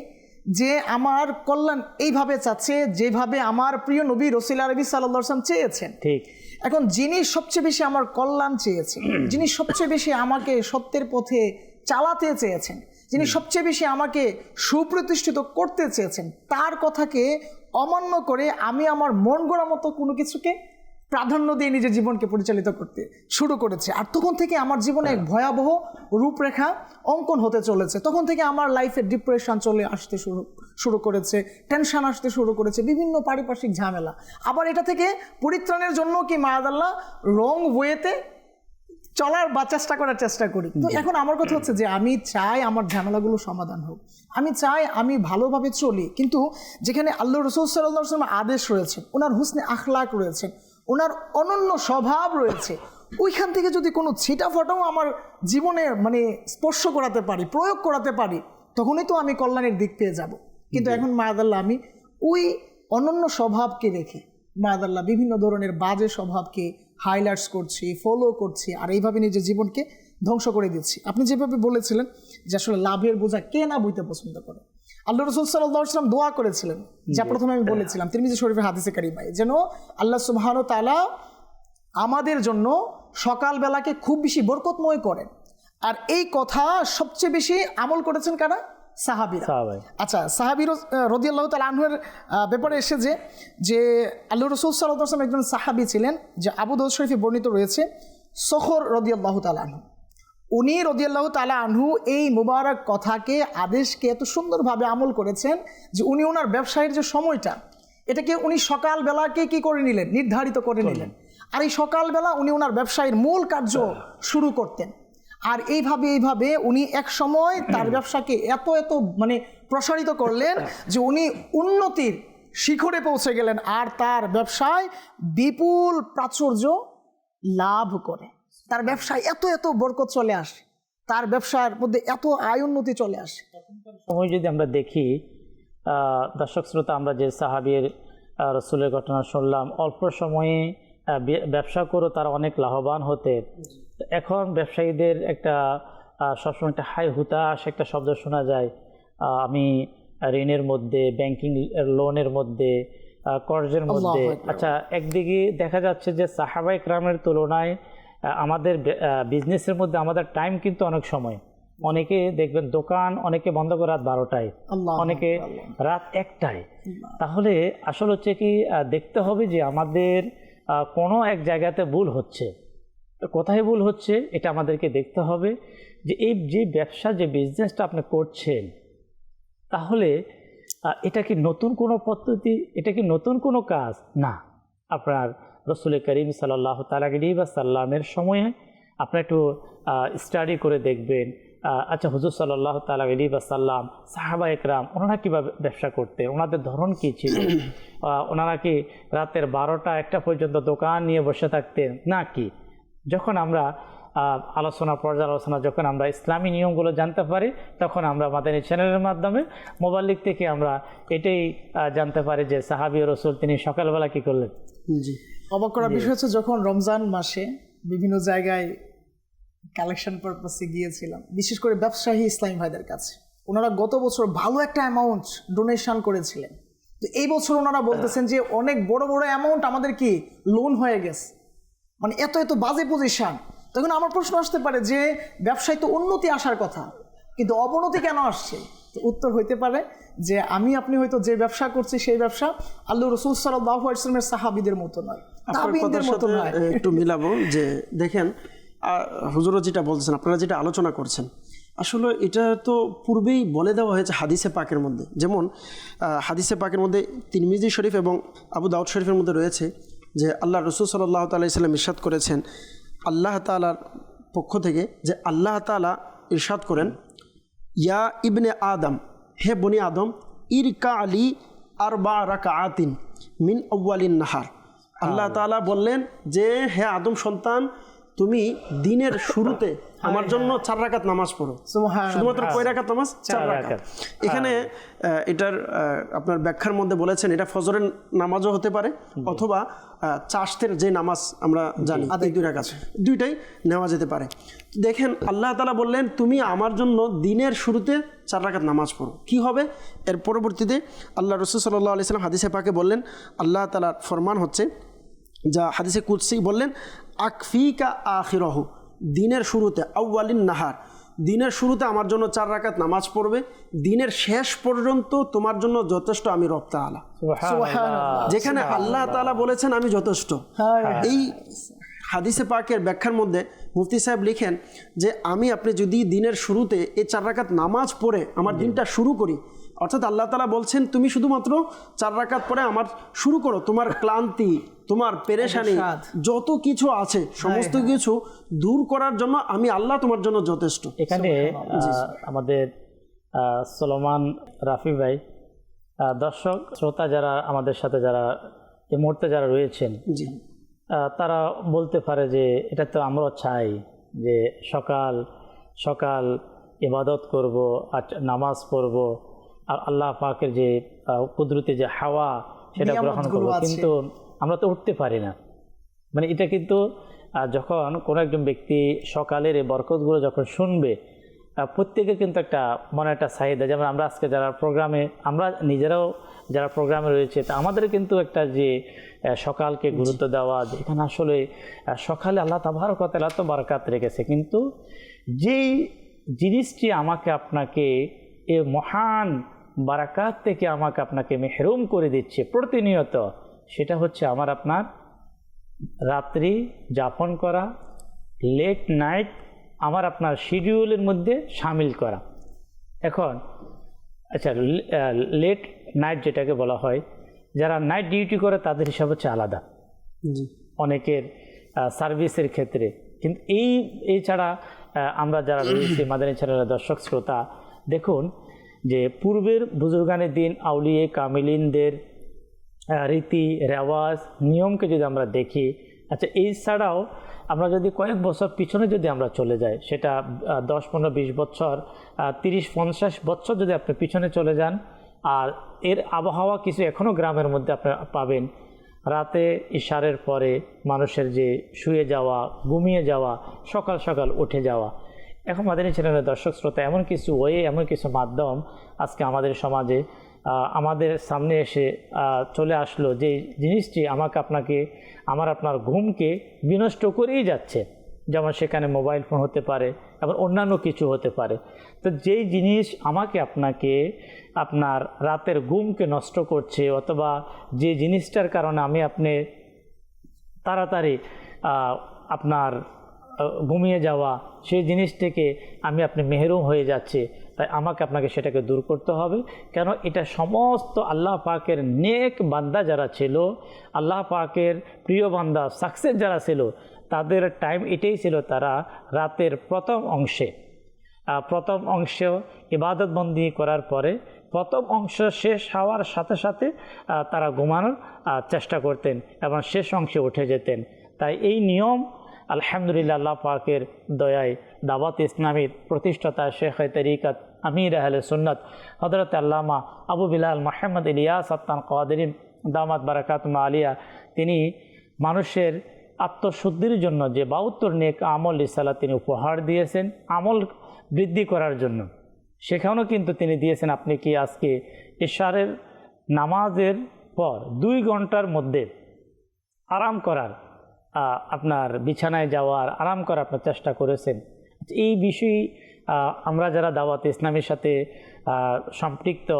যে আমার কল্যাণ এইভাবে চাচ্ছে যেভাবে আমার প্রিয় নবী রাসূল আরবি সাল্লাল্লাহু আলাইহি ওয়াসাল্লাম চেয়েছেন। ঠিক। এখন যিনি সবচেয়ে বেশি আমার কল্যাণ চেয়েছেন, যিনি সবচেয়ে বেশি আমাকে সত্যের পথে চালাতে চেয়েছেন, যিনি সবচেয়ে বেশি আমাকে সুপ্রতিষ্ঠিত করতে চেয়েছেন, তার কথাকে অমান্য করে আমি আমার মন গড়া মতো কোনো কিছুকে প্রাধান্য দিয়ে নিজের জীবনকে পরিচালিত করতে শুরু করেছে। আর তখন থেকে আমার জীবনে এক ভয়াবহ রূপরেখা অঙ্কন হতে চলেছে। তখন থেকে আমার লাইফে ডিপ্রেশন চলে আসতে শুরু করেছে, টেনশন আসতে শুরু করেছে, বিভিন্ন পারিপার্শ্বিক ঝামেলা। আবার এটা থেকে পরিত্রাণের জন্য কি মায়াদাল্লাহ রং ওয়েতে চলার বা চেষ্টা করি। তো এখন আমার কথা হচ্ছে যে আমি চাই আমার ঝামেলাগুলো সমাধান হোক, আমি চাই আমি ভালোভাবে চলি, কিন্তু যেখানে আল্লাহ রাসূল সাল্লাল্লাহু আলাইহি ওয়াসাল্লামের আদেশ রয়েছে, ওনার হুসনে আখলাক রয়েছে, ওনার অনন্য স্বভাব রয়েছে, ওইখান থেকে যদি কোনো ছিটাফাটাও আমার জীবনে মানে স্পর্শ করাতে পারি, প্রয়োগ করাতে পারি, তখনই তো আমি কল্যাণের দিক পেয়ে যাব। কিন্তু এখন মায়াদাল্লাহ আমি ওই অনন্য স্বভাবকে রেখে মায়াদাল্লাহ বিভিন্ন ধরনের বাজে স্বভাবকে হাইলাইটস করছি, ফলো করছি, আর এইভাবে নিজের জীবনকে ধ্বংস করে দিচ্ছি। আপনি যেভাবে বলেছিলেন যে আসলে লাভের বোঝা কে না বইতে পছন্দ করে, আল্লাহ রাসূল সাল্লাল্লাহু আলাইহি ওয়াসাল্লাম দোয়া করেছিলেন, যা প্রথমে আমি বলেছিলাম তিরমিজি শরীফের হাদিসে কারিমায়, যেন আল্লাহ সুবহানাহু ওয়া তাআলা আমাদের জন্য সকালবেলাকে খুব বেশি বরকতময় করেন। আর এই কথা সবচেয়ে বেশি আমল করেছেন কারা? সাহাবীরা। আচ্ছা, সাহাবী রাদিয়াল্লাহু তাআলা আনহুর ব্যাপারে এসে যে আল্লাহ রাসূল সাল্লাল্লাহু আলাইহি ওয়াসাল্লাম একজন সাহাবী ছিলেন, যে আবু দাউদ শরীফে বর্ণিত রয়েছে, সখর রাদিয়াল্লাহু তাআলা আনহু, উনি রাদিয়াল্লাহু তাআলা আনহু এই মুবারক কথাকে, আদেশকে এত সুন্দরভাবে আমল করেছেন যে উনি ওনার ব্যবসায়ের যে সময়টা, এটাকে উনি সকালবেলাকে কি করে নিলেন, নির্ধারিত করে নিলেন। আর এই সকালবেলা উনি ওনার ব্যবসায়ের মূল কার্য শুরু করতেন। আর এইভাবে উনি এক সময় তার ব্যবসাকে এত মানে প্রসারিত করলেন যে উনি উন্নতির শিখরে পৌঁছে গেলেন, আর তার ব্যবসায় বিপুল প্রাচুর্য লাভ করে, তার ব্যবসায় এত বরকত চলে আসে, তার ব্যবসার মধ্যে এত আয় উন্নতি চলে আসে। সময় যদি আমরা দেখি দর্শক শ্রোতা, আমরা যে সাহাবীর রাসূলের ঘটনা শুনলাম, অল্প সময়ে ব্যবসা করে তারা অনেক লাভবান হতে। এখন ব্যবসায়ীদের একটা সবসময় একটা হাই হুতাশ একটা শব্দ শোনা যায়, আমি ঋণের মধ্যে, ব্যাংকিং লোনের মধ্যে, কর্জের মধ্যে। আচ্ছা, একদিকে দেখা যাচ্ছে যে সাহাবায়ে কেরামের তুলনায় আমাদের বিজনেসের মধ্যে আমাদের টাইম কিন্তু অনেক সময়, অনেকে দেখবেন দোকান অনেকে বন্ধ করে রাত 12টায়, অনেকে রাত 1টায়। তাহলে আসলে হচ্ছে কি, দেখতে হবে যে আমাদের কোনো এক জায়গাতে ভুল হচ্ছে, কোথায় ভুল হচ্ছে এটা আমাদেরকে দেখতে হবে। যে এই যে ব্যবসা, যে বিজনেসটা আপনি করছেন, তাহলে এটা কি নতুন কোনো পদ্ধতি, এটা কি নতুন কোনো কাজ না। আপনার রাসূল করিম সাল্লাল্লাহু তাআলা আলাইহি ওয়াসাল্লামের সময়ে আপনি একটু স্টাডি করে দেখবেন, আচ্ছা হুজুর সাল্লাল্লাহু তাআলা আলাইহি ওয়াসাল্লাম, সাহাবায়ে কেরাম ওনারা কীভাবে ব্যবসা করতেন, ওনাদের ধরন কী ছিল, ওনারা কি রাতের 12টা-1টা পর্যন্ত দোকান নিয়ে বসে থাকতেন নাকি? যখন আমরা পর্যালোচনা যখন আমরা ইসলামী নিয়মগুলো জানতে পারি, তখন আমরা আমাদের এই চ্যানেলের মাধ্যমে মোবাল্লিগ থেকে আমরা এটাই জানতে পারি যে সাহাবী ও রাসূল তিনি সকালবেলা কী করলেন। জি, অবাক করার বিষয় হচ্ছে, যখন রমজান মাসে বিভিন্ন জায়গায় কালেকশন পারপাসে গিয়েছিলাম, বিশেষ করে ব্যবসায়ী ইসলামী ভাইদের কাছে, ওনারা গত বছর ভালো একটা অ্যামাউন্ট ডোনেশন করেছিলেন। তো এই বছর ওনারা বলতেছেন যে অনেক বড় অ্যামাউন্ট আমাদের কি লোন হয়ে গেছে, মানে এত বাজে পজিশন। তখন আমার প্রশ্ন আসতে পারে যে ব্যবসায় তো উন্নতি আসার কথা, কিন্তু অবনতি কেন আসছে? তো উত্তর হইতে পারে যে আপনি হয়তো যে ব্যবসা করছি সেই ব্যবসা আল্লাহ রাসূল সাল্লাল্লাহু আলাইহি ওয়াসাল্লামের সাহাবীদের মতো নয়, তাবিঈনদের মতো নয়। একটু মিলাবো যে দেখেন, হুজুরও যেটা বলতেছেন, আপনারা যেটা আলোচনা করছেন, আসলে এটা তো পূর্বেই বলে দেওয়া হয়েছে হাদিসে পাকের মধ্যে। যেমন হাদিসে পাকের মধ্যে তিরমিজি শরীফ এবং আবু দাউদ শরীফের মধ্যে রয়েছে যে আল্লাহ রাসূল সাল্লাল্লাহু তাআলা আলাইহি ওয়াসাল্লাম ইরশাদ করেছেন আল্লাহ তাআলার পক্ষ থেকে, যে আল্লাহ তাআলা ইরশাদ করেন, ইয়া ইবনে আদম, হে বনি আদম, ইরকা আলী আরবা রাকাআতিন মিন আউয়ালিন নাহার। আল্লাহ তাআলা বললেন যে হে আদম সন্তান, তুমি দিনের শুরুতে আমার জন্য 4 রাকাত নামাজ পড়ো। শুধুমাত্র কয় রাকাত নামাজ? 4 রাকাত। এখানে এটার আপনার ব্যাখ্যার মধ্যে বলেছেন এটা ফজরের নামাজও হতে পারে অথবা চাষতের যে নামাজ আমরা জানি এই 2 রাকাত, দুইটাই নেওয়া যেতে পারে। দেখেন আল্লাহ তাআলা বললেন তুমি আমার জন্য দিনের শুরুতে 4 রাকাত নামাজ পড়ো। কি হবে এর পরবর্তীতে আল্লাহ রাসূল সাল্লাল্লাহু আলাইহি সাল্লাম হাদিসে পাকে বললেন, আল্লাহ তাআলার ফরমান হচ্ছে যা হাদিসে কুদসি বললেন, আকফিকা আখিরাহু, দিনের শুরুতে আউয়ালিন নাহার, দিনের শুরুতে আমার জন্য 4 রাকাত নামাজ পড়বে, দিনের শেষ পর্যন্ত তোমার জন্য যথেষ্ট আমি রব তাআলা। সুবহানাল্লাহ। যেখানে আল্লাহ তাআলা বলেছেন আমি যথেষ্ট, এই হাদিসে পাকের ব্যাখ্যার মধ্যে মুফতি সাহেব লিখেন যে আপনি যদি দিনের শুরুতে এই 4 রাকাত নামাজ পড়ে আমার দিনটা শুরু করি, অর্থাৎ আল্লাহ তাআলা বলছেন তুমি শুধুমাত্র 4 রাকাত পড়ে আমার শুরু করো, তোমার ক্লান্তি, তোমার পেরেশানি যত কিছু আছে সমস্ত কিছু দূর করার জন্য আমি আল্লাহ তোমার জন্য যথেষ্ট। এখানে আমাদের সুলেমান রাফি ভাই, দর্শক শ্রোতা যারা আমাদের সাথে যারা এই মুহূর্তে যারা রয়েছেন, তারা বলতে পারে যে এটা তো আমরাও চাই যে সকাল সকাল ইবাদত করব, নামাজ পড়ব, আর আল্লাহ পাকের যে কুদরতি যে হাওয়া সেটা গ্রহণ করব, কিন্তু আমরা তো উঠতে পারি না। মানে এটা কিন্তু যখন কোনো একজন ব্যক্তি সকালের এই বরকতগুলো যখন শুনবে, প্রত্যেকের কিন্তু একটা মনে একটা চাহিদা, যেমন আমরা আজকে যারা প্রোগ্রামে, আমরা নিজেরাও যারা প্রোগ্রামে রয়েছে, তা আমাদের কিন্তু একটা যে সকালকে গুরুত্ব দেওয়া, যে এখানে আসলে সকালে আল্লাহ তাবারক ওয়া তাআলা তো বারাকাত রেখেছে, কিন্তু যেই জিনিসটি আমাকে আপনাকে এই মহান বারাকাত থেকে আমাকে আপনাকে মেহরুম করে দিচ্ছে প্রতিনিয়ত, সেটা হচ্ছে আমার আপনার রাত্রি যাপন করা, লেট নাইট আমার আপনার শিডিউলের মধ্যে সামিল করা। এখন আচ্ছা, লেট নাইট যেটাকে বলা হয়, যারা নাইট ডিউটি করে তাদের হিসাব হচ্ছে আলাদা, অনেকের সার্ভিসের ক্ষেত্রে। কিন্তু এই ছাড়া আমরা যারা রয়েছি মাদানী চ্যানেলের দর্শক শ্রোতা, দেখুন যে পূর্বের বুজুর্গানের দিন আউলিয়ে কামিলিনদের রীতি রেওয়াজ নিয়মকে যদি আমরা দেখি, আচ্ছা এই ছাড়াও আমরা যদি কয়েক বছর পিছনে যদি আমরা চলে যাই, সেটা 10, 15, 20 বছর, 30, 50 বছর যদি আপনি পিছনে চলে যান, আর এর আবহাওয়া কিছু এখনও গ্রামের মধ্যে আপনি পাবেন। রাতে ইশারের পরে মানুষের যে শুয়ে যাওয়া, ঘুমিয়ে যাওয়া, সকাল সকাল উঠে যাওয়া। এখন মাদানী চ্যানেলের দর্শক শ্রোতা, এমন কিছু এমন কিছু মাধ্যম আজকে আমাদের সমাজে আমাদের সামনে এসে চলে আসলো, যে জিনিসটি আমাকে আপনাকে আমার আপনার ঘুমকে বিনষ্ট করেই যাচ্ছে। যেমন সেখানে মোবাইল ফোন হতে পারে, আবার অন্যান্য কিছু হতে পারে। তো যেই জিনিস আমাকে আপনাকে আপনার রাতের ঘুমকে নষ্ট করছে, অথবা যে জিনিসটার কারণে আপনি তাড়াতাড়ি আপনার ঘুমিয়ে যাওয়া, সেই জিনিস থেকে আপনি মেহরুম হয়ে যাচ্ছে, তাই আমাকে আপনাকে সেটাকে দূর করতে হবে। কেন এটা সমস্ত আল্লাহ পাকের নেক বান্দা যারা ছিল, আল্লাহ পাকের প্রিয় বান্দা সাকসেস যারা ছিল, তাদের টাইম এটাই ছিল, তারা রাতের প্রথম অংশে ইবাদত বন্দি করার পরে প্রথম অংশ শেষ হওয়ার সাথে সাথে তারা ঘুমানোর চেষ্টা করতেন এবং শেষ অংশে উঠে যেতেন। তাই এই নিয়ম আলহামদুলিল্লাহ আল্লাহ পাকের দয়ায় দাওয়াত ইসলামীর প্রতিষ্ঠাতা শেখ তরিকত আমির আহলে সুন্নত হযরত আল্লামা আবু বিলাল মুহাম্মদ ইলিয়াস আত্তান কাদেরী দামাত বারাকাতুহু আলিয়া, তিনি মানুষের আত্মশুদ্ধির জন্য যে 72 নেক আমল রিসালাত তিনি উপহার দিয়েছেন, আমল বৃদ্ধি করার জন্য। সেখানেও কিন্তু তিনি দিয়েছেন, আপনি কি আজকে ইশারের নামাজের পর 2 ঘন্টার মধ্যে আরাম করার, আপনার বিছানায় যাওয়ার আরাম করার আপনার চেষ্টা করেছেন? এই বিষয়ে আমরা যারা দাওয়াত ইসলামীর সাথে সম্পৃক্ত,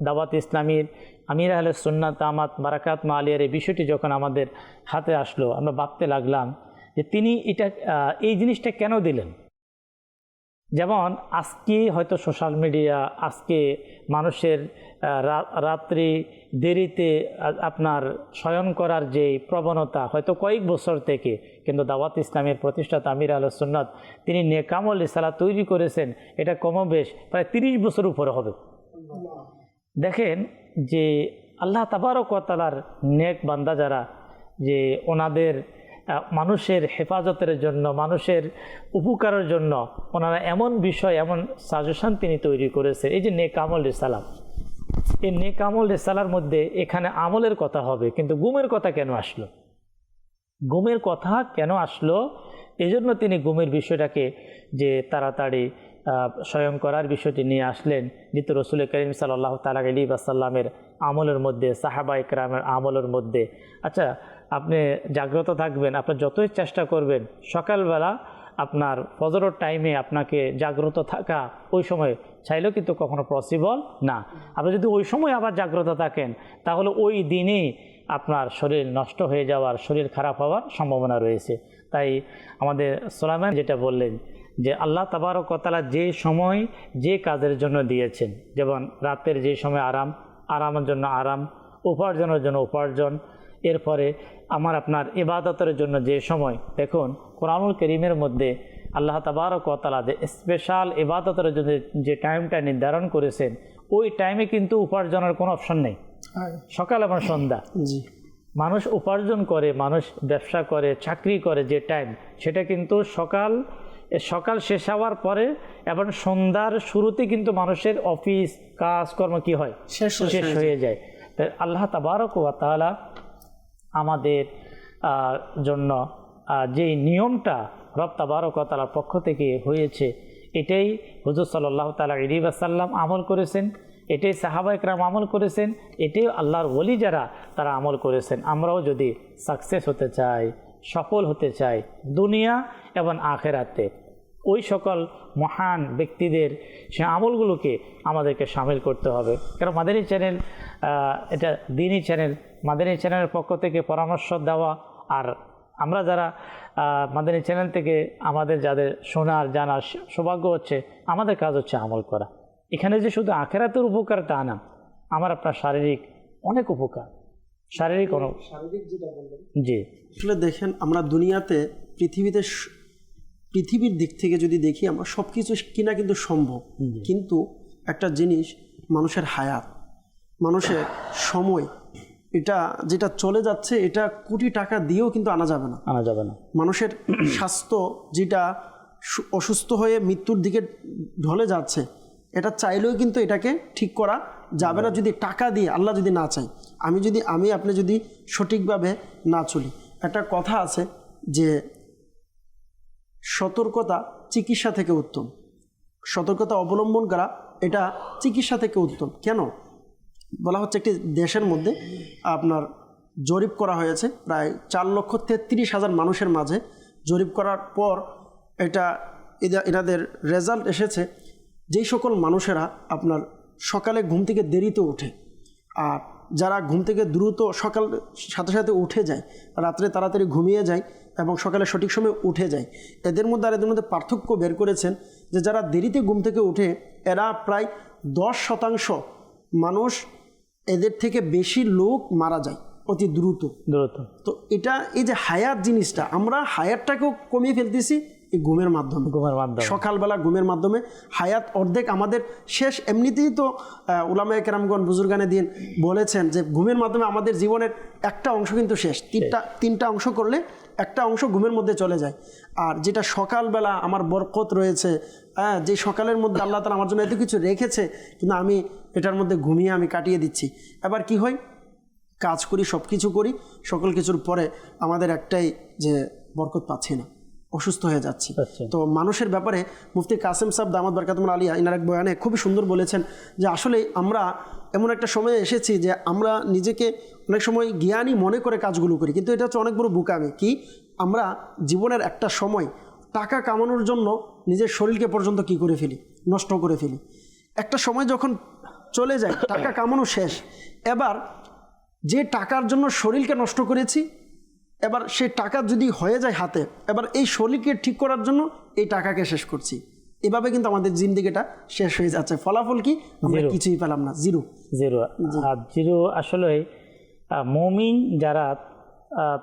দাওয়াত ইসলামীর আমির আহলে সুন্নাত দামাত বারাকাতুহু আলিয়ার এই বিষয়টি যখন আমাদের হাতে আসলো, আমরা ভাবতে লাগলাম যে তিনি এই জিনিসটা কেন দিলেন। যেমন আজকে হয়তো সোশ্যাল মিডিয়া, আজকে মানুষের রাত্রি দেরিতে আপনার শয়ন করার যে প্রবণতা হয়তো কয়েক বছর থেকে, কিন্তু দাওয়াত ইসলামের প্রতিষ্ঠাতা আমির আহলে সুন্নাত তিনি নেকামল রিসালাত তৈরি করেছেন, এটা কমবেশ প্রায় 30 বছর উপরে হবে। দেখেন যে আল্লাহ তাবারক ওয়া তাআলার নেক বান্দা যারা, যে ওনাদের মানুষের হেফাজতের জন্য, মানুষের উপকারের জন্য ওনারা এমন বিষয়, এমন সাজেশন তিনি তৈরি করেছে। এই যে নেক আমল রিসালাত, এই নেক আমল রিসালার মধ্যে এখানে আমলের কথা হবে, কিন্তু গুমের কথা কেন আসলো? গুমের কথা কেন আসলো? এই জন্য তিনি গুমের বিষয়টাকে যে তাড়াতাড়ি স্বয়ং করার বিষয়টি নিয়ে আসলেন, যেহেতু রসুল করিম সাল্লাল্লাহু তাআলা আলাইহি ওয়াসাল্লামের আমলের মধ্যে, সাহাবায়ে কেরামের আমলের মধ্যে। আচ্ছা, আপনি জাগ্রত থাকবেন, আপনি যতই চেষ্টা করবেন সকালবেলা আপনার ফজরের টাইমে আপনাকে জাগ্রত থাকা ওই সময় চাইলেও কিন্তু কখনো পসিবল না। আপনি যদি ওই সময় আবার জাগ্রত থাকেন তাহলে ওই দিনেই আপনার শরীর নষ্ট হয়ে যাওয়ার, শরীর খারাপ হওয়ার সম্ভাবনা রয়েছে। তাই আমাদের সুলাইমান যেটা বললেন যে আল্লাহ তাবারক ওয়া তাআলা যে সময় যে কাজের জন্য দিয়েছেন, যেমন রাতের যে সময় আরামের জন্য আরাম, উপার্জনের জন্য উপার্জন, এরপরে আপনার ইবাদতের জন্য যে সময়, দেখুন কোরআনুল কারীমের মধ্যে আল্লাহ তাবারক ওয়া তাআলা যে স্পেশাল ইবাদতের জন্য যে টাইমটা নির্ধারণ করেছেন, ওই টাইমে কিন্তু উপার্জনের কোনো অপশন নেই। সকাল এবং সন্ধ্যা মানুষ উপার্জন করে, মানুষ ব্যবসা করে, চাকরি করে, যে টাইম সেটা কিন্তু সকাল শেষ হওয়ার পরে এবং সন্ধ্যার শুরুতে কিন্তু মানুষের অফিস কাজকর্ম কি হয়, শেষ হয়ে যায়। তাই আল্লাহ তাবারক ওয়া তাআলা আমাদের জন্য যেই নিয়মটা রব তাবারক ওয়া তাআলার পক্ষ থেকে হয়েছে, এটাই হুজুর সাল্লাল্লাহু তাআলা আলাইহি ওয়াসাল্লাম আমল করেছেন, এটাই সাহাবায়ে কেরাম আমল করেছেন, এটাই আল্লাহর ওলি যারা তারা আমল করেছেন। আমরাও যদি সাকসেস হতে চাই, সফল হতে চাই দুনিয়া এবং আখেরাতে, ওই সকল মহান ব্যক্তিদের সে আমলগুলোকে আমাদেরকে শামিল করতে হবে। কারণ মাদানী চ্যানেল এটা দ্বীনি চ্যানেল, মাদানী চ্যানেলের পক্ষ থেকে পরামর্শ দেওয়া, আর আমরা যারা মাদানী চ্যানেল থেকে আমাদের যাদের শোনার জানার সৌভাগ্য হচ্ছে, আমাদের কাজ হচ্ছে আমল করা। এখানে যে শুধু আখেরাতের উপকার তা না, আমার আপনার শারীরিক অনেক উপকার, শারীরিক যেটা বললেন, জি আসলে দেখেন আমরা দুনিয়াতে পৃথিবীর দিক থেকে যদি দেখি আমরা সব কিছু কিনা কিন্তু সম্ভব, কিন্তু একটা জিনিস মানুষের হায়াত, মানুষের সময়, এটা যেটা চলে যাচ্ছে, এটা কোটি টাকা দিয়েও কিন্তু আনা যাবে না। মানুষের স্বাস্থ্য যেটা অসুস্থ হয়ে মৃত্যুর দিকে ঢলে যাচ্ছে, এটা চাইলেও কিন্তু এটাকে ঠিক করা যাবে না যদি টাকা দিয়ে আল্লাহ যদি না চাই। আপনি যদি সঠিকভাবে না চলি। একটা কথা আছে যে সতর্কতা চিকিৎসা থেকে উত্তম, সতর্কতা অবলম্বন করা এটা চিকিৎসা থেকে উত্তম। কেন বলা হচ্ছে, একটি দেশের মধ্যে আপনার জরিপ করা হয়েছে, প্রায় 4,33,000 মানুষের মাঝে জরিপ করার পর এনাদের রেজাল্ট এসেছে, যেই সকল মানুষেরা আপনার সকালে ঘুম থেকে দেরিতে ওঠে, আর যারা ঘুম থেকে দ্রুত সকাল সাথে সাথে উঠে যায়, রাত্রে তাড়াতাড়ি ঘুমিয়ে যায় এবং সকালে সঠিক সময় উঠে যায়, এদের মধ্যে পার্থক্য বের করেছেন যে যারা দেরিতে ঘুম থেকে উঠে এরা প্রায় 10% মানুষ, এদের থেকে বেশি লোক মারা যায় অতি দ্রুত। তো এই যে হায়াত জিনিসটা, আমরা হায়াতটাকেও কমিয়ে ফেলতেছি এই ঘুমের মাধ্যমে। সকালবেলা ঘুমের মাধ্যমে হায়াত অর্ধেক আমাদের শেষ। এমনিতেই তো উলামায়ে কেরামগণ বুজুর্গানে দিন বলেছেন যে ঘুমের মাধ্যমে আমাদের জীবনের একটা অংশ কিন্তু শেষ। তিনটা অংশ করলে একটা অংশ ঘুমের মধ্যে চলে যায়। আর যেটা সকালবেলা আমার বরকত রয়েছে, যে সকালের মধ্যে আল্লাহ তাআলা আমার জন্য এত কিছু রেখেছে, কিন্তু আমি এটার মধ্যে ঘুমিয়ে আমি কাটিয়ে দিচ্ছি। এবার কি হয়, কাজ করি, সব কিছু করি, সকল কিছুর পরে আমাদের একটাই যে বরকত পাচ্ছি না, অসুস্থ হয়ে যাচ্ছি। তো মানুষের ব্যাপারে মুফতি কাসেম সাহেব দামাত বারকাতুহুল আলিয়া ইনার এক বয়ানে খুবই সুন্দর বলেছেন যে আসলে আমরা এমন একটা সময়ে এসেছি যে আমরা নিজেকে অনেক সময় জ্ঞানী মনে করে কাজগুলো করি, কিন্তু এটা হচ্ছে অনেক বড় বোকামি। কি, আমরা জীবনের একটা সময় টাকা কামানোর জন্য নিজের শরীরকে পর্যন্ত কি করে ফেলি, নষ্ট করে ফেলি। একটা সময় যখন চলে যায়, টাকা কামানো শেষ, এবার যে টাকার জন্য শরীরকে নষ্ট করেছি, এবার সেই টাকা যদি হয়ে যায় হাতে, এবার এই শরীরকে ঠিক করার জন্য এই টাকাকে শেষ করছি। এভাবে কিন্তু আমাদের জিন্দেগিটা শেষ হয়ে যাচ্ছে। ফলাফল কি, আমরা কিছুই পেলাম না, জিরো। আসলে মুমিন যারা,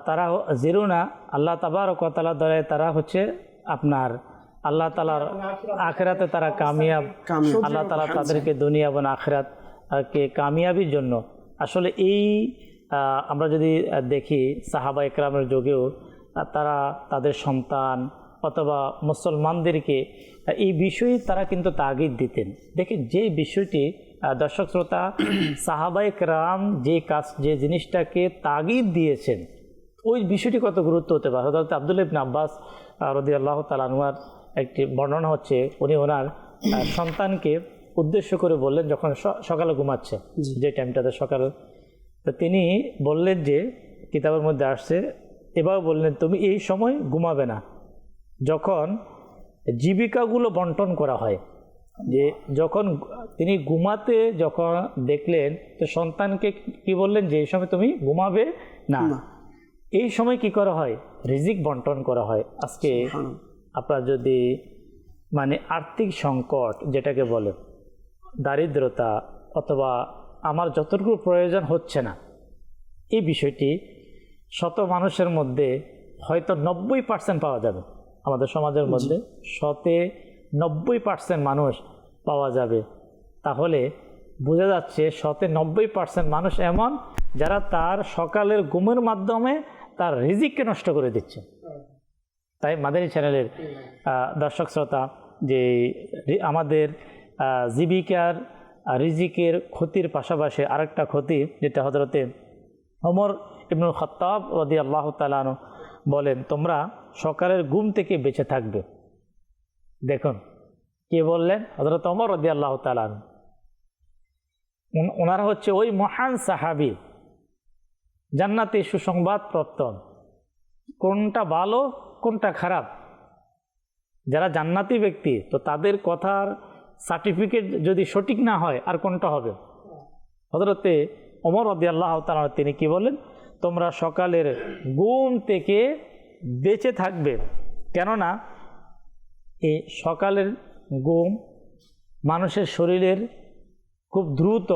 তারা জিরো না, আল্লাহ তাবারক ওয়া তাআলা দ্বারা তারা হচ্ছে আপনার আল্লাহ তাআলার আখিরাতে তারা কামিয়াব। আল্লাহ তাআলা তাদেরকে দুনিয়া এবং আখিরাতকে কামিয়াবির জন্য আসলে এই আমরা যদি দেখি সাহাবায়ে কেরামের যুগেও তারা তাদের সন্তান অথবা মুসলমানদেরকে এই বিষয়ে তারা কিন্তু তাগিদ দিতেন। দেখেন যে বিষয়টি দর্শক শ্রোতা, সাহাবায়ে কেরাম যে জিনিসটাকে তাগিদ দিয়েছেন ওই বিষয়টি কত গুরুত্ব হতে পারে। হযরত আব্দুল্লাহ ইবনে আব্বাস রাদিয়াল্লাহু তাআলা আনহুর একটি বর্ণনা হচ্ছে, উনি ওনার সন্তানকে উদ্দেশ্য করে বললেন যখন সকালে ঘুমাচ্ছে, যে টাইমটাতে সকাল, তো তিনি বললেন যে কিতাবের মধ্যে আসছে, এবার বললেন তুমি এই সময় ঘুমাবে না যখন জীবিকাগুলো বন্টন করা হয়। যে যখন তিনি ঘুমাতে যখন দেখলেন তো সন্তানকে কি বললেন যে এই সময় তুমি ঘুমাবে না, এই সময় কি করা হয়, রিজিক বন্টন করা হয়। আজকে আপনার যদি মানে আর্থিক সংকট যেটাকে বলে, দারিদ্রতা অথবা আমার যতটুকু প্রয়োজন হচ্ছে না, এই বিষয়টি শত মানুষের মধ্যে হয়তো 90% পাওয়া যাবে। আমাদের সমাজের মধ্যে 90% মানুষ পাওয়া যাবে। তাহলে বোঝা যাচ্ছে 90% মানুষ এমন যারা তার সকালের ঘুমের মাধ্যমে তার রিজিককে নষ্ট করে দিচ্ছে। তাই মাদানী চ্যানেলের দর্শক শ্রোতা, যে আমাদের জীবিকার রিজিকের ক্ষতির পাশাপাশি আরেকটা ক্ষতি যেটা হযরতে ওমর ইবনুল খাত্তাব রাদিয়াল্লাহু তাআলা আনহু বলেন, তোমরা সকালের ঘুম থেকে বেঁচে থাকবে। দেখুন কে বললেন, হযরত ওমর রাদিয়াল্লাহু তাআলা আনহু। ওনারা হচ্ছে ওই মহান সাহাবী, জান্নাতে সুসংবাদ প্রাপ্ত। কোনটা ভালো কোনটা খারাপ, যারা জান্নাতি ব্যক্তি তো তাদের কথার সার্টিফিকেট যদি সঠিক না হয় আর কোনটা হবে। হযরতে ওমর রাদিয়াল্লাহু তাআলা তিনি কি বলেন, তোমরা সকালের ঘুম থেকে বেঁচে থাকবে, কেননা এই সকালের ঘুম মানুষের শরীরের খুব দ্রুত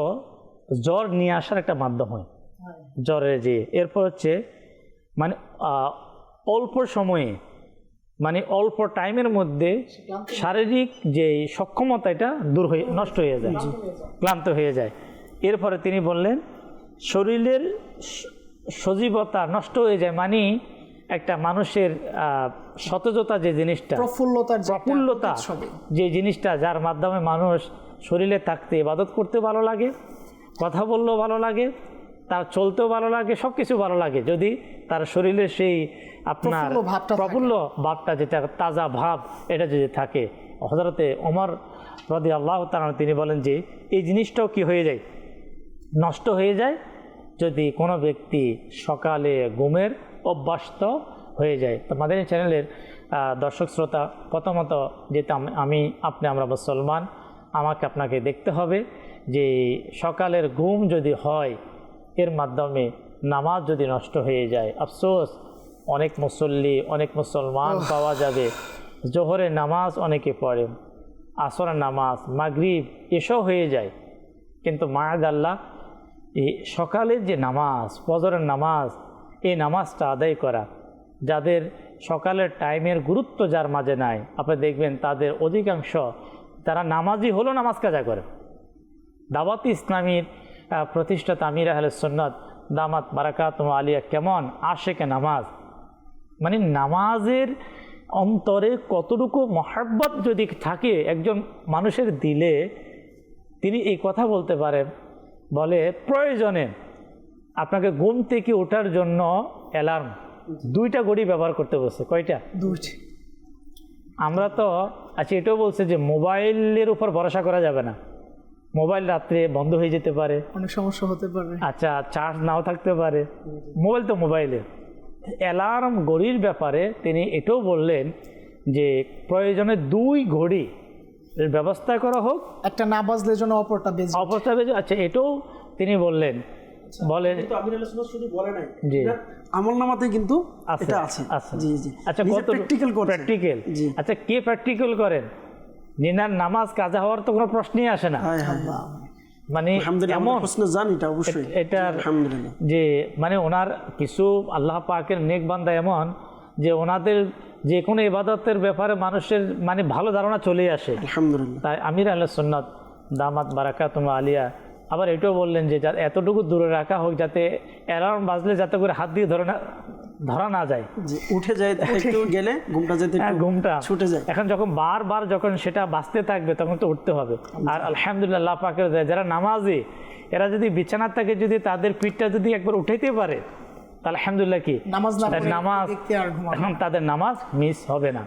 জ্বর নিয়ে আসার একটা মাধ্যম হয়। জ্বরের যে এরপর হচ্ছে মানে অল্প সময়ে মানে অল্প টাইমের মধ্যে শারীরিক যে সক্ষমতা এটা নষ্ট হয়ে যায়, ক্লান্ত হয়ে যায়। এরপরে তিনি বললেন শরীরের সজীবতা নষ্ট হয়ে যায়, মানে একটা মানুষের সতেজতা যে জিনিসটা, প্রফুল্লতা যে জিনিসটা, যার মাধ্যমে মানুষ শরীরে থাকতে ইবাদত করতে ভালো লাগে, কথা বললেও ভালো লাগে, তার চলতেও ভালো লাগে, সব কিছু ভালো লাগে যদি তার শরীরে সেই আপনার প্রফুল্ল ভাবটা, যেটা তাজা ভাব, এটা যদি থাকে। হযরতে ওমর রাদিয়াল্লাহু তাআলা তিনি বলেন যে এই জিনিসটাও কি হয়ে যায়, নষ্ট হয়ে যায় যদি কোনো ব্যক্তি সকালে ঘুমের অভ্যস্ত হয়ে যায়। তো মাদানী চ্যানেলের দর্শক শ্রোতা, প্রথমত যেটা আমরা মুসলমান, আমাকে আপনাকে দেখতে হবে যে সকালের ঘুম যদি হয় এর মাধ্যমে নামাজ যদি নষ্ট হয়ে যায়, আফসোস অনেক মুসল্লি অনেক মুসলমান পাওয়া যাবে জোহরের নামাজ অনেকে পড়েন, আসরের নামাজ, মাগরিব এসব হয়ে যায়, কিন্তু মাআযাল্লাহ এই সকালের যে নামাজ, ফজরের নামাজ, এই নামাজটা আদায় করা, যাদের সকালের টাইমের গুরুত্ব যার মাঝে নাই, আপনি দেখবেন তাদের অধিকাংশ তারা নামাজি হলো নামাজ কাজা করে। দাওয়াত ইসলামীর প্রতিষ্ঠাতা আমির আহলে সুন্নাত দামাত বারাকাতুহু আলিয়া কেমন আশেকে নামাজ, মানে নামাজের অন্তরে কতটুকু মহব্বত যদি থাকে একজন মানুষের দিলে, তিনি এই কথা বলতে পারেন, বলে প্রয়োজনে আপনাকে ঘুম থেকে ওঠার জন্য অ্যালার্ম 2টা ঘড়ি ব্যবহার করতে বলছে। কয়টা? 2টি। আমরা তো আচ্ছা এটাও বলছে যে মোবাইলের উপর ভরসা করা যাবে না, মোবাইল রাত্রে বন্ধ হয়ে যেতে পারে, অনেক সমস্যা হতে পারে, আচ্ছা চার্জ নাও থাকতে পারে, মোবাইল তো মোবাইলে। অ্যালার্ম ঘড়ির ব্যাপারে তিনি এটাও বললেন যে প্রয়োজনে 2 ঘড়ি ব্যবস্থা করা হোক, একটা না বাজলে যেন অপরটা বেজে। আচ্ছা এটাও তিনি বললেন, বলেন শুধু বলে নাই, জি আমলনামাতে কিন্তু এটা আছে। জি জি। আচ্ছা কত প্র্যাকটিক্যাল? আচ্ছা কে প্র্যাকটিক্যাল করেন? নিনার নামাজ কাজা হওয়ার তো কোনো প্রশ্নই আসে না। মানে এমন এটার যে মানে ওনার কিছু আল্লাহ পাকের নেক বান্দা এমন যে ওনাদের যে কোনো ইবাদতের ব্যাপারে মানুষের মানে ভালো ধারণা চলে আসে। আলহামদুলিল্লাহ। তাই আমির আহলে সুন্নাত দামাত বারাকাতুহু আলিয়া আবার এটাও বললেন যে এতটুকু দূরে রাখা হোক যাতে অ্যালার্ম বাজলে যাতে করে হাত দিয়ে ধরা না যায়, যে উঠে যায় একটু গেলে ঘুমটা যেতে ঘুমটা ছুটে যায়। এখন যখন বারবার যখন সেটা বাঁচতে থাকবে তখন তো উঠতে হবে। আর আলহামদুলিল্লাহ আল্লাহ পাকের দয়া, যারা নামাজি এরা যদি বিছানার থেকে যদি তাদের পিঠটা যদি একবার উঠাইতে পারে তাহলে আলহামদুলিল্লাহ কি নামাজ এখন তাদের নামাজ মিস হবে না।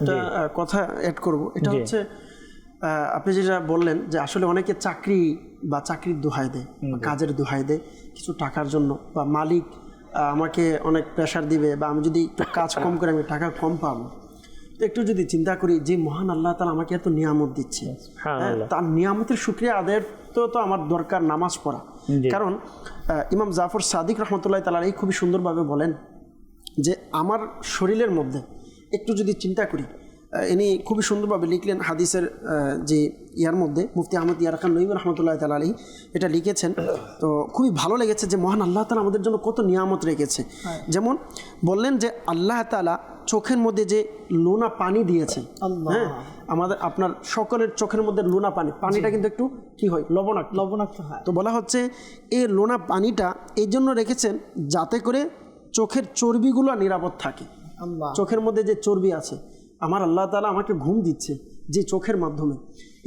একটা কথা অ্যাড করব, এটা হচ্ছে আপনি যেটা বললেন যে আসলে অনেকে চাকরি বা চাকরির দোহাই দেয়, কাজের দোহাই দেয় কিছু টাকার জন্য, বা মালিক আমাকে অনেক প্রেশার দিবে, বা আমি যদি একটু কাজ কম করে আমি টাকা কম পাবো। তো একটু যদি চিন্তা করি যে মহান আল্লাহ তাআলা আমাকে এত নিয়ামত দিচ্ছে, তার নিয়ামতের শুকরিয়া আদায়ের তো আমার দরকার নামাজ পড়া। কারণ ইমাম জাফর সাদিক রহমতুল্লাহ তাআলা খুবই সুন্দরভাবে বলেন যে আমার শরীরের মধ্যে একটু যদি চিন্তা করি, ইনি খুবই সুন্দরভাবে লিখলেন হাদিসের যে ইয়ার মধ্যে, মুফতি আহমদ ইয়ারখান নঈম রহমতুল্লাহ তাআলা আলাইহি এটা লিখেছেন। তো খুবই ভালো লেগেছে যে মহান আল্লাহ তাআলা আমাদের জন্য কত নিয়ামত রেখেছে। যেমন বললেন যে আল্লাহ তাআলা চোখের মধ্যে যে লোনা পানি দিয়েছে, হ্যাঁ আমাদের আপনার সকলের চোখের মধ্যে লোনা পানিটা কিন্তু একটু কি হয়, লবণাক্ত হয়। তো বলা হচ্ছে এই লোনা পানিটা এই জন্য রেখেছেন যাতে করে চোখের চর্বিগুলো নিরাপদ থাকে। চোখের মধ্যে যে চর্বি আছে, আমার আল্লাহ তাআলা আমাকে ঘুম দিচ্ছে যে চোখের মাধ্যমে,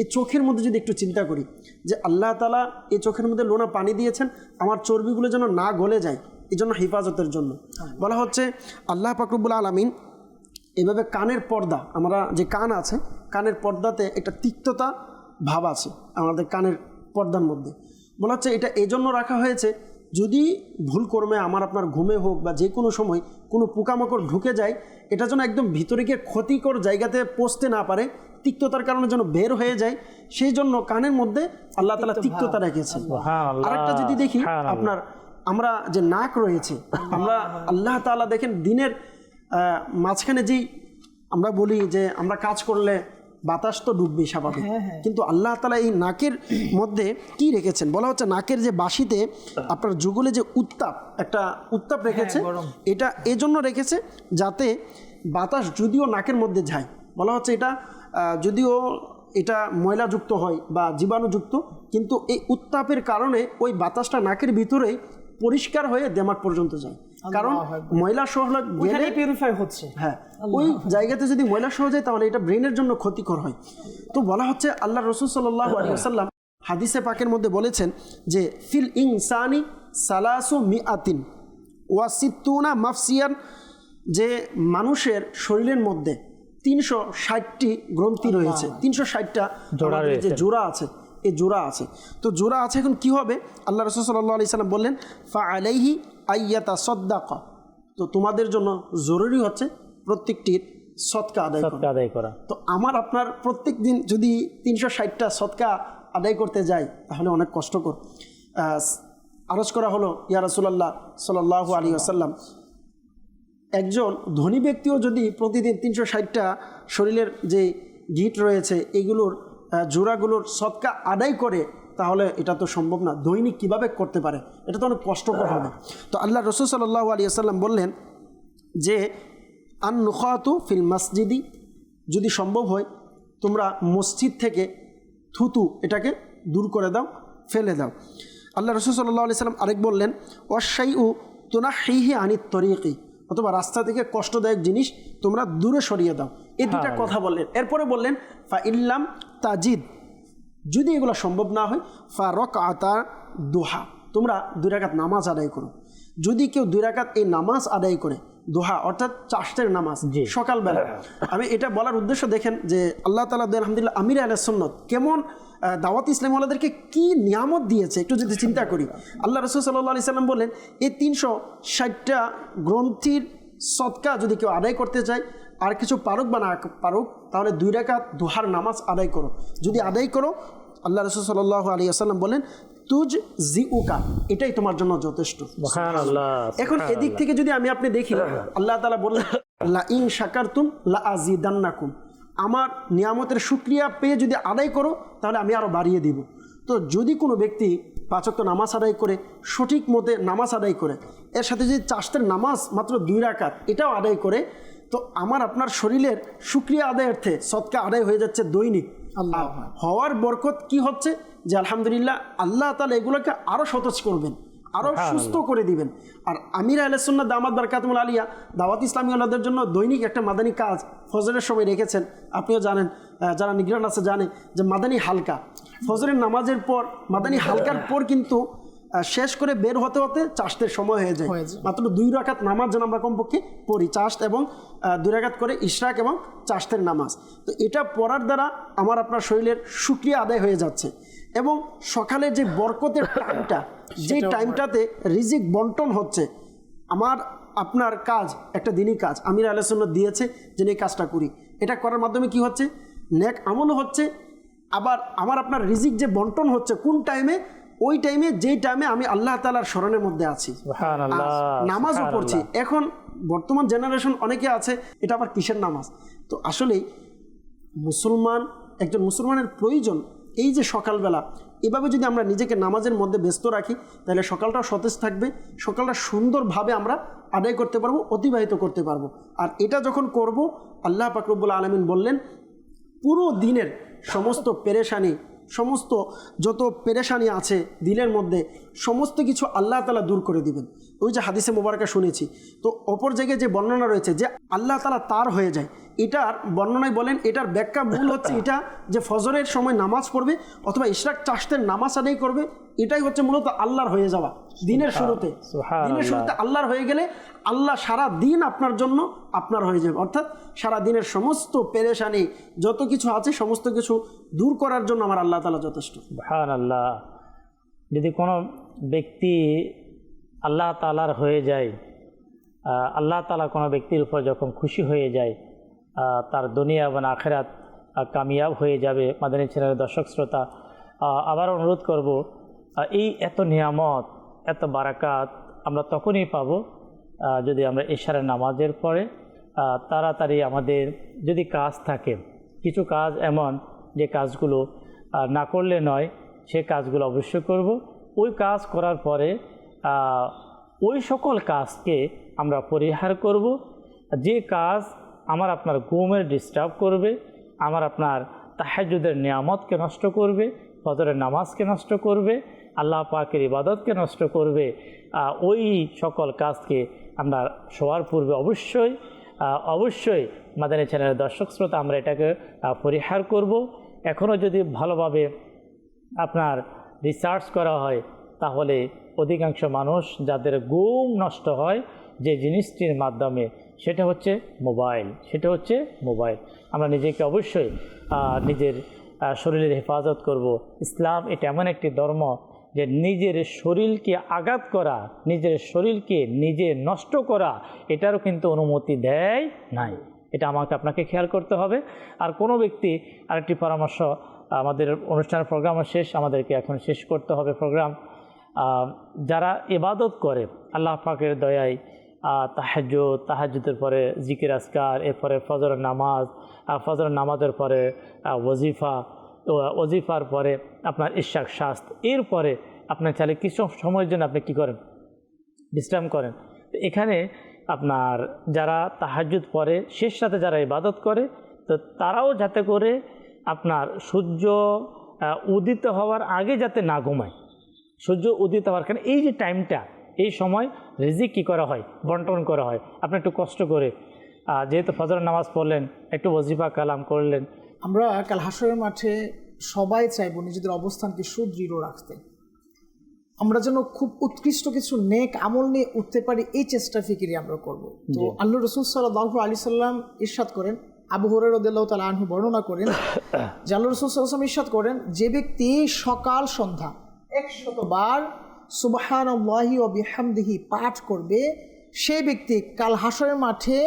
এই চোখের মধ্যে যদি একটু চিন্তা করি যে আল্লাহ তাআলা এই চোখের মধ্যে লোনা পানি দিয়েছেন আমার চর্বিগুলো যেন না গলে যায়, এই জন্য হেফাজতের জন্য। বলা হচ্ছে আল্লাহ পাক রব্বুল আলামিন এভাবে কানের পর্দা, আমরা যে কান আছে কানের পর্দাতে একটা তিক্ততা ভাব আছে আমাদের কানের পর্দার মধ্যে। বলা হচ্ছে এটা এই জন্য রাখা হয়েছে যদি ভুল কর্মে আমার আপনার ঘুমে হোক বা যে কোনো সময় কোনো পোকামাকড় ঢুকে যায়, এটা যেন একদম ভিতরে গিয়ে ক্ষতিকর জায়গাতে পৌঁছতে না পারে, তিক্ততার কারণে যেন বের হয়ে যায়, সেই জন্য কানের মধ্যে আল্লাহ তাআলা তিক্ততা রেখেছেন। আরেকটা যদি দেখি আপনার আমরা যে নাক রয়েছে, আমরা আল্লাহ তাআলা দেখেন দিনের মাঝখানে যেই আমরা বলি যে আমরা কাজ করলে বাতাস তো ডুববে স্বাভাবিক, কিন্তু আল্লাহ তাআলা এই নাকের মধ্যে কি রেখেছেন, বলা হচ্ছে নাকের যে বাঁশিতে আপনার যুগলে যে একটা উত্তাপ রেখেছে, এটা এজন্য রেখেছে যাতে বাতাস যদিও নাকের মধ্যে যায়, বলা হচ্ছে এটা যদিও এটা ময়লাযুক্ত হয় বা জীবাণুযুক্ত, কিন্তু এই উত্তাপের কারণে ওই বাতাসটা নাকের ভিতরে পরিষ্কার হয়ে দেমাগ পর্যন্ত যায়। কারণ ময়লা সহ গেলে পিউরিফাই হচ্ছে, হ্যাঁ ওই জায়গাতে যদি ময়লা সহ যায় তাহলে এটা ব্রেনের জন্য ক্ষতিকর হয়। তো বলা হচ্ছে আল্লাহ রাসূল সাল্লাল্লাহু আলাইহি ওয়াসাল্লাম হাদিসে পাকের মধ্যে বলেছেন যে ফিল ইনসানি সালাসু মিআতিন ওয়া সিত্তুনা মাফসিয়ান, যে মানুষের শরীরের মধ্যে 360টি গ্রন্থি রয়েছে, 360টা যে জোড়া আছে, এই জোড়া আছে। তো জোড়া আছে, এখন কি হবে আল্লাহ রাসূল সাল্লাল্লাহু আলাইহি সাল্লাম বললেন ফা আলাইহি আইয়াতাসাদ্দাকা, তো তোমাদের জন্য জরুরি হচ্ছে প্রত্যেকটির সদকা আদায় করা। তো আমার আপনার প্রত্যেক দিন যদি 360টা সদকা আদায় করতে যাই তাহলে অনেক কষ্টকর। আরজ করা হলো ইয়া রাসূলুল্লাহ সাল্লাল্লাহু আলাইহি ওয়াসাল্লাম, একজন ধনী ব্যক্তিও যদি প্রতিদিন 360টা শরীরের যে গিট রয়েছে এগুলোর জোড়াগুলোর সদকা আদায় করে তাহলে এটা তো সম্ভব না, দৈনিক কিভাবে করতে পারে, এটা তো অনেক কষ্টকর হবে। তো আল্লাহ রাসূল সাল্লাল্লাহু আলাইহি ওয়াসাল্লাম বললেন যে আন নুখাতু ফিল মসজিদি, যদি সম্ভব হয় তোমরা মসজিদ থেকে থুতু এটাকে দূর করে দাও, ফেলে দাও। আল্লাহ রাসূল সাল্লাল্লাহু আলাইহি ওয়াসাল্লাম আরেক বললেন ওয়াশাইউ তুনাহিহি আনিত তরিকি, অথবা রাস্তা থেকে কষ্টদায়ক জিনিস তোমরা দূরে সরিয়ে দাও। এই দুটা কথা বললেন। এরপরে বললেন ফা ইল্লাম তাজিদ, যদি এগুলো সম্ভব না হয় ফা রাকআতা দুহা, তোমরা 2 রাকাত নামাজ আদায় করো। যদি কেউ 2 রাকাত এই নামাজ আদায় করে, দোহা অর্থাৎ চাষের নামাজ সকালবেলা, আমি এটা বলার উদ্দেশ্য দেখেন যে আল্লাহ তাআলা আলহামদুলিল্লাহ আমির আহলে সুন্নাত কেমন দাওয়াত ইসলামওয়ালাদেরকে কি নিয়ামত দিয়েছে একটু যদি চিন্তা করি। আল্লাহ রাসূল সাল্লাল্লাহু আলাইহি সাল্লাম বলেন এই 360টা গ্রন্থির সদকা যদি কেউ আদায় করতে চায়, আর কিছু পারুক বা না পারুক, তাহলে 2 রাকাত দোহার নামাজ আদায় করো। যদি আদায় করো আল্লাহ রাসূল সাল্লাল্লাহু আলাইহি ওয়াসাল্লাম বলেন তুজ জিউকা, এটাই তোমার জন্য যথেষ্ট। এখন এদিক থেকে যদি আমি আপনি দেখি আল্লাহ তাআলা বললেন লা ইন শাকারতুম লা আযীদান্নাকুম, আমার নিয়ামতের শুকরিয়া পেয়ে যদি আদায় করো তাহলে আমি আরো বাড়িয়ে দিব। তো যদি কোনো ব্যক্তি 5 ওয়াক্ত নামাজ আদায় করে, সঠিক মতে নামাজ আদায় করে, এর সাথে যদি চাষের নামাজ মাত্র 2 রাকাত এটাও আদায় করে, তো আমার আপনার শরীরের শুকরিয়া আদায়ার্থে সদকা আদায় হয়ে যাচ্ছে দৈনিক। আল্লাহ আর হওয়ার বরকত কি হচ্ছে যে আলহামদুলিল্লাহ আল্লাহ তাআলা এগুলোকে আরো সতেজ করবেন, আরো সুস্থ করে দিবেন। আর আমির আহলে সুন্নাত দামাত বারকাতুল আলিয়া দাওয়াত ইসলামী ওয়ালাদের জন্য দৈনিক একটা মাদানী কাজ ফজরের সময় রেখেছেন। আপনিও জানেন, যারা নিগরান আছে জানে যে মাদানী হালকা, ফজরের নামাজের পর মাদানী হালকার পর কিন্তু শেষ করে বের হতে হতে চাষতের সময় হয়ে যায়। মাত্র 2 রাকাত নামাজ যেন আমরা কমপক্ষে পড়ি, চাষত এবং 2 রাকাত করে ইশরাক এবং চাষতের নামাজ। তো এটা পড়ার দ্বারা আমার আপনার শরীরের শুকরিয়া আদায় হয়ে যাচ্ছে এবং সকালে যে বরকতের টাইমটা, যে টাইমটাতে রিজিক বন্টন হচ্ছে, আমার আপনার কাজ একটা দিনই কাজ আমির আহলে সুন্নাত দিয়েছে যে এই কাজটা করি। এটা করার মাধ্যমে কি হচ্ছে, নেক আমলও হচ্ছে, আবার আমার আপনার রিজিক যে বন্টন হচ্ছে কোন টাইমে, ওই টাইমে যেই টাইমে আমি আল্লাহ তাআলার স্মরণের মধ্যে আছি, নামাজও পড়ছি। এখন বর্তমান জেনারেশন অনেকে আছে এটা আবার কিসের নামাজ। তো আসলেই একজন মুসলমানের প্রয়োজন এই যে সকালবেলা এভাবে যদি আমরা নিজেকে নামাজের মধ্যে ব্যস্ত রাখি তাহলে সকালটা সতেজ থাকবে, সকালটা সুন্দরভাবে আমরা আদায় করতে পারবো, অতিবাহিত করতে পারবো। আর এটা যখন করব, আল্লাহ পাক রব্বুল আলামিন বললেন পুরো দিনের সমস্ত পেরেশানি, সমস্ত যত পেরেশানি আছে দিলের মধ্যে সমস্ত কিছু আল্লাহ তাআলা দূর করে দিবেন। ওই যে হাদিসে মোবারকা শুনেছি, তো অপর জায়গায় যে বর্ণনা রয়েছে যে আল্লাহ তাআলা তার হয়ে যায়, এটার বর্ণনায় বলেন এটার ব্যাখ্যা মূল হচ্ছে এটা যে ফজরের সময় নামাজ পড়বে অথবা ইশরাক চাষতের নামাজ আদায় করবে, এটাই হচ্ছে মূলত আল্লাহর হয়ে যাওয়া। দিনের শুরুতে আল্লাহর হয়ে গেলে আল্লাহ সারা দিন আপনার জন্য আপনার হয়ে যাবে, অর্থাৎ সারা দিনের সমস্ত পেরেশানি যত কিছু আছে সমস্ত কিছু দূর করার জন্য আমার আল্লাহ তাআলা যথেষ্ট। সুবহানাল্লাহ। যদি কোনো ব্যক্তি আল্লাহ তাআলার হয়ে যায়, আল্লাহ তাআলা কোনো ব্যক্তির উপর যখন খুশি হয়ে যায়, তার দুনিয়া এবং আখিরাত কামিয়াব হয়ে যাবে। মাদানী চ্যানেলের দর্শক শ্রোতা, আবার অনুরোধ করব, এই এত নিয়ামত, এত বারাকাত আমরা তখনই পাব যদি আমরা ইশারের নামাজের পরে তাড়াতাড়ি আমাদের যদি কাজ থাকে, কিছু কাজ এমন যে কাজগুলো না করলে নয়, সে কাজগুলো অবশ্যই করব। ওই কাজ করার পরে ওই সকল কাজকে আমরা পরিহার করব যে কাজ আমার আপনার ঘুমের ডিস্টার্ব করবে, আমার আপনার তাহাজ্জুদের নিয়ামতকে নষ্ট করবে, ফজরের নামাজকে নষ্ট করবে, আল্লাহ পাকের ইবাদতকে নষ্ট করবে। ওই সকল কাজকে আমরা শোয়ার পূর্বে অবশ্যই মাদানী চ্যানেলের দর্শক শ্রোতা আমরা এটাকে পরিহার করব। এখনও যদি ভালোভাবে আপনার রিসার্চ করা হয় তাহলে অধিকাংশ মানুষ যাদের ঘুম নষ্ট হয় যে জিনিসটির মাধ্যমে, সেটা হচ্ছে মোবাইল। আমরা নিজেকে অবশ্যই নিজের শরীরের হেফাজত করব। ইসলাম এটা এমন একটি ধর্ম যে নিজের শরীরকে আঘাত করা, নিজের শরীরকে নিজে নষ্ট করা, এটারও কিন্তু অনুমতি দেয় নাই। এটা আমাকে আপনাকে খেয়াল করতে হবে। আর কোনো ব্যক্তি, আরেকটি পরামর্শ, আমাদের অনুষ্ঠানের প্রোগ্রাম শেষ, আমাদেরকে এখন শেষ করতে হবে প্রোগ্রাম। যারা ইবাদত করে আল্লাহ পাকের দয়ায়, তাহাজ্জুদের পরে জিকির আজকার, এরপরে ফজরের নামাজ, ফজরের নামাজের পরে ওজিফার পরে আপনার ইশরাক শাস্ত, এরপরে আপনার চাইলে কিছু সময়ের জন্য আপনি কী করেন, বিশ্রাম করেন। তো এখানে আপনার যারা তাহাজ্জুদ পরে শেষ রাতে যারা ইবাদত করে, তো তারাও যাতে করে আপনার সূর্য উদিত হওয়ার আগে যাতে না ঘুমায়, সূর্য উদিত হওয়ার কারণে এই যে টাইমটা, এই সময় রিজিক কী করা হয়, বন্টন করা হয়। আপনি একটু কষ্ট করে, যেহেতু ফজরের নামাজ পড়লেন, একটু ওজিফা কালাম করলেন। আমরা কাল হাশরের মাঠে সবাই চাইব নিজেদের অবস্থানকে সুদৃঢ় রাখতে, আমরা যেন খুব উৎকৃষ্ট কিছু নেক আমল নিয়ে উঠতে পারি, এই চেষ্টা ফিকিরি আমরা করব। তো আল্লাহ রাসূল সাল্লাল্লাহু আলাইহি সাল্লাম ইরশাদ করেন, আবু হুরায়রা রাদিয়াল্লাহু তাআলা আনহু বর্ণনা করেন যে আল্লাহ রাসূল সাল্লাল্লাহু আলাইহি ওয়াসাল্লাম ইরশাদ করেন, যে ব্যক্তি সকাল সন্ধ্যা 100 বার সুবহানাল্লাহি ওয়া বিহামদিহি পাঠ করবে, সেই ব্যক্তি কাল হাশরের মাঠে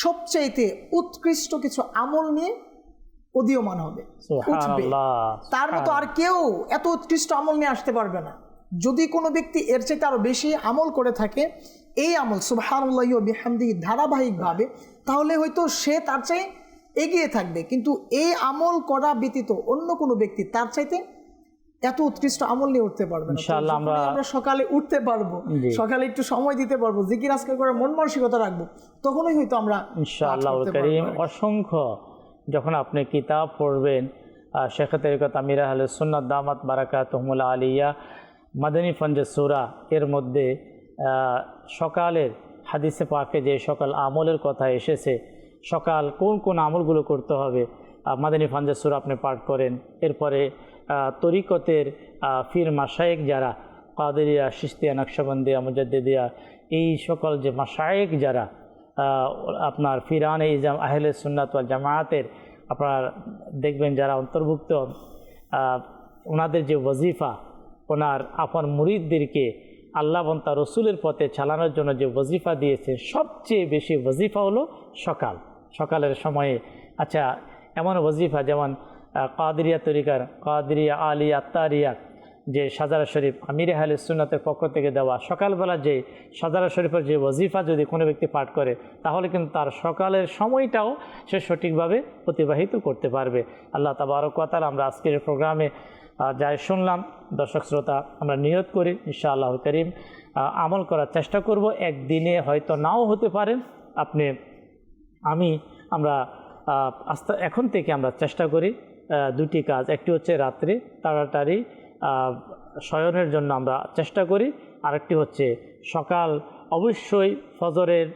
সবচাইতে উৎকৃষ্ট কিছু আমল নিয়ে উদীয়মান হবে, উঠবে। তার মতো আর কেউ এত উৎকৃষ্ট আমল নিয়ে আসতে পারবে না। যদি কোনো ব্যক্তি এর চাইতে আরো বেশি আমল করে থাকে, এই আমল সুবহানাল্লাহি ওয়া বিহামদিহি ধারাবাহিকভাবে, তাহলে হয়তো সে তার চেয়ে এগিয়ে থাকবে। কিন্তু এই আমল করা ব্যতীত অন্য কোনো ব্যক্তি তার চাইতে এত উৎকৃষ্ট আমল নিয়ে উঠতে পারবে না। ইনশাআল্লাহ আমরা সকালে উঠতে পারবো, সকালে একটু সময় দিতে পারবো, জিকির আজকার করে মন মানসিকতা রাখবো, তখনই হয়তো আমরা ইনশাআল্লাহ কারীম অসংখ্য, যখন আপনি কিতাব পড়বেন, শেখ তরিকত আমির আহলে সুন্নাত দামাত বারাকাতুহুমুল আলিয়া মাদানী ফঞ্জে সূরা এর মধ্যে সকালের হাদিসে পাকে যে সকল আমলের কথা এসেছে, সকাল কোন কোন আমলগুলো করতে হবে, মাদানী ফঞ্জে সূরা আপনি পাঠ করেন। এরপরে তরিকতের ফির মাশায়েখ যারা কাদেরিয়া, চিশতিয়া, নকশবন্দিয়া, মুজাদ্দিদিয়া, এই সকল যে মাশায়েখ যারা আপনার ফিরানে ইজাম আহলে সুন্নাত ওয়াল জামায়াতের আপনার দেখবেন যারা অন্তর্ভুক্ত, ওনাদের যে ওয়াজিফা, ওনার আপন মুরিদদেরকে আল্লাহ এবং তার রসুলের পথে চালানোর জন্য যে ওয়াজিফা দিয়েছে, সবচেয়ে বেশি ওয়াজিফা হলো সকালের সময়ে। আচ্ছা, এমন ওয়াজিফা যেমন কাদেরিয়া তরিকার কাদেরিয়া আলিয়া আত্তারিয়া যে সাজারা শরীফ আমির আহলে সুন্নাতের পক্ষ থেকে দেওয়া সকালবেলা যে সাজারা শরীফের যে ওয়াজিফা যদি কোনো ব্যক্তি পাঠ করে, তাহলে কিন্তু তার সকালের সময়টাও সে সঠিকভাবে অতিবাহিত করতে পারবে। আল্লাহ তাবারক ওয়া তাআলা আমরা আজকের প্রোগ্রামে যাই শুনলাম, দর্শক শ্রোতা আমরা নিয়ত করি ইনশাআল্লাহ করিম আমল করার চেষ্টা করব। একদিনে হয়তো নাও হতে পারে, আমরা এখন থেকে আমরা চেষ্টা করি দুটি কাজ। একটি হচ্ছে রাত্রে তাড়াতাড়ি শয়নের জন্য আমরা চেষ্টা করি, আরেকটি হচ্ছে সকাল অবশ্যই ফজরের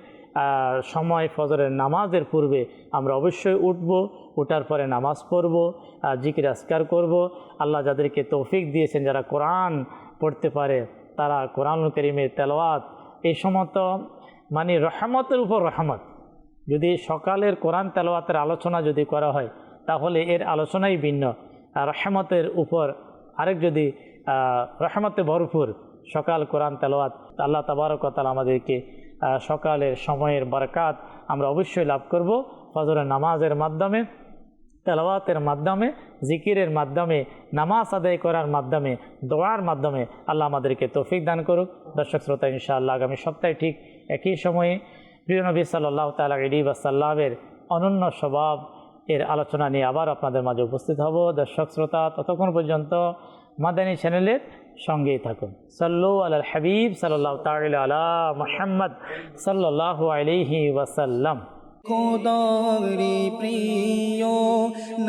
সময়, ফজরের নামাজের পূর্বে আমরা অবশ্যই উঠব, ওঠার পরে নামাজ পড়ব, জিকির আজকার করব। আল্লাহ যাদেরকে তৌফিক দিয়েছেন, যারা কোরআন পড়তে পারে, তারা কোরআনুল কারীমের তেলাওয়াত, এই সমস্ত মানে রহমতের উপর রহমত। যদি সকালের কোরআন তেলাওয়াতের আলোচনা যদি করা হয়, তাহলে এর আলোচনাই ভিন্ন। রহমতের উপর আরেক যদি রহমতে ভরপুর সকাল কোরআন তেলাওয়াত, আল্লাহ তাবারক ওয়া তাআলা আমাদেরকে সকালের সময়ের বরকাত আমরা অবশ্যই লাভ করব। ফজরের নামাজের মাধ্যমে, তেলাওয়াতের মাধ্যমে, জিকিরের মাধ্যমে, নামাজ আদায় করার মাধ্যমে, দোয়ার মাধ্যমে আল্লাহ আমাদেরকে তৌফিক দান করুক। দর্শক শ্রোতা, ইনশাআল্লাহ আগামী সপ্তাহে ঠিক একই সময়ে প্রিয় নবী সাল্লাল্লাহু তাআলা আলাইহি ওয়াসাল্লামের অনন্য স্বভাব এর আলোচনা নিয়ে আবার আপনাদের মাঝে উপস্থিত হব। দর্শক শ্রোতা, ততক্ষণ পর্যন্ত মাদানী চ্যানেলের সঙ্গেই থাকুন। সাল্লু আলাল হাবিব সাল্লাল্লাহু তাআলা আলা মুহাম্মদ সাল্লাল্লাহু আলাইহি ওয়াসাল্লাম। খোদারি প্রিয়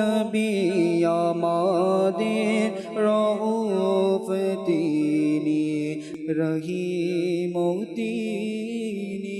নবী আমাদের রউফ তিনি, রহিম তিনি।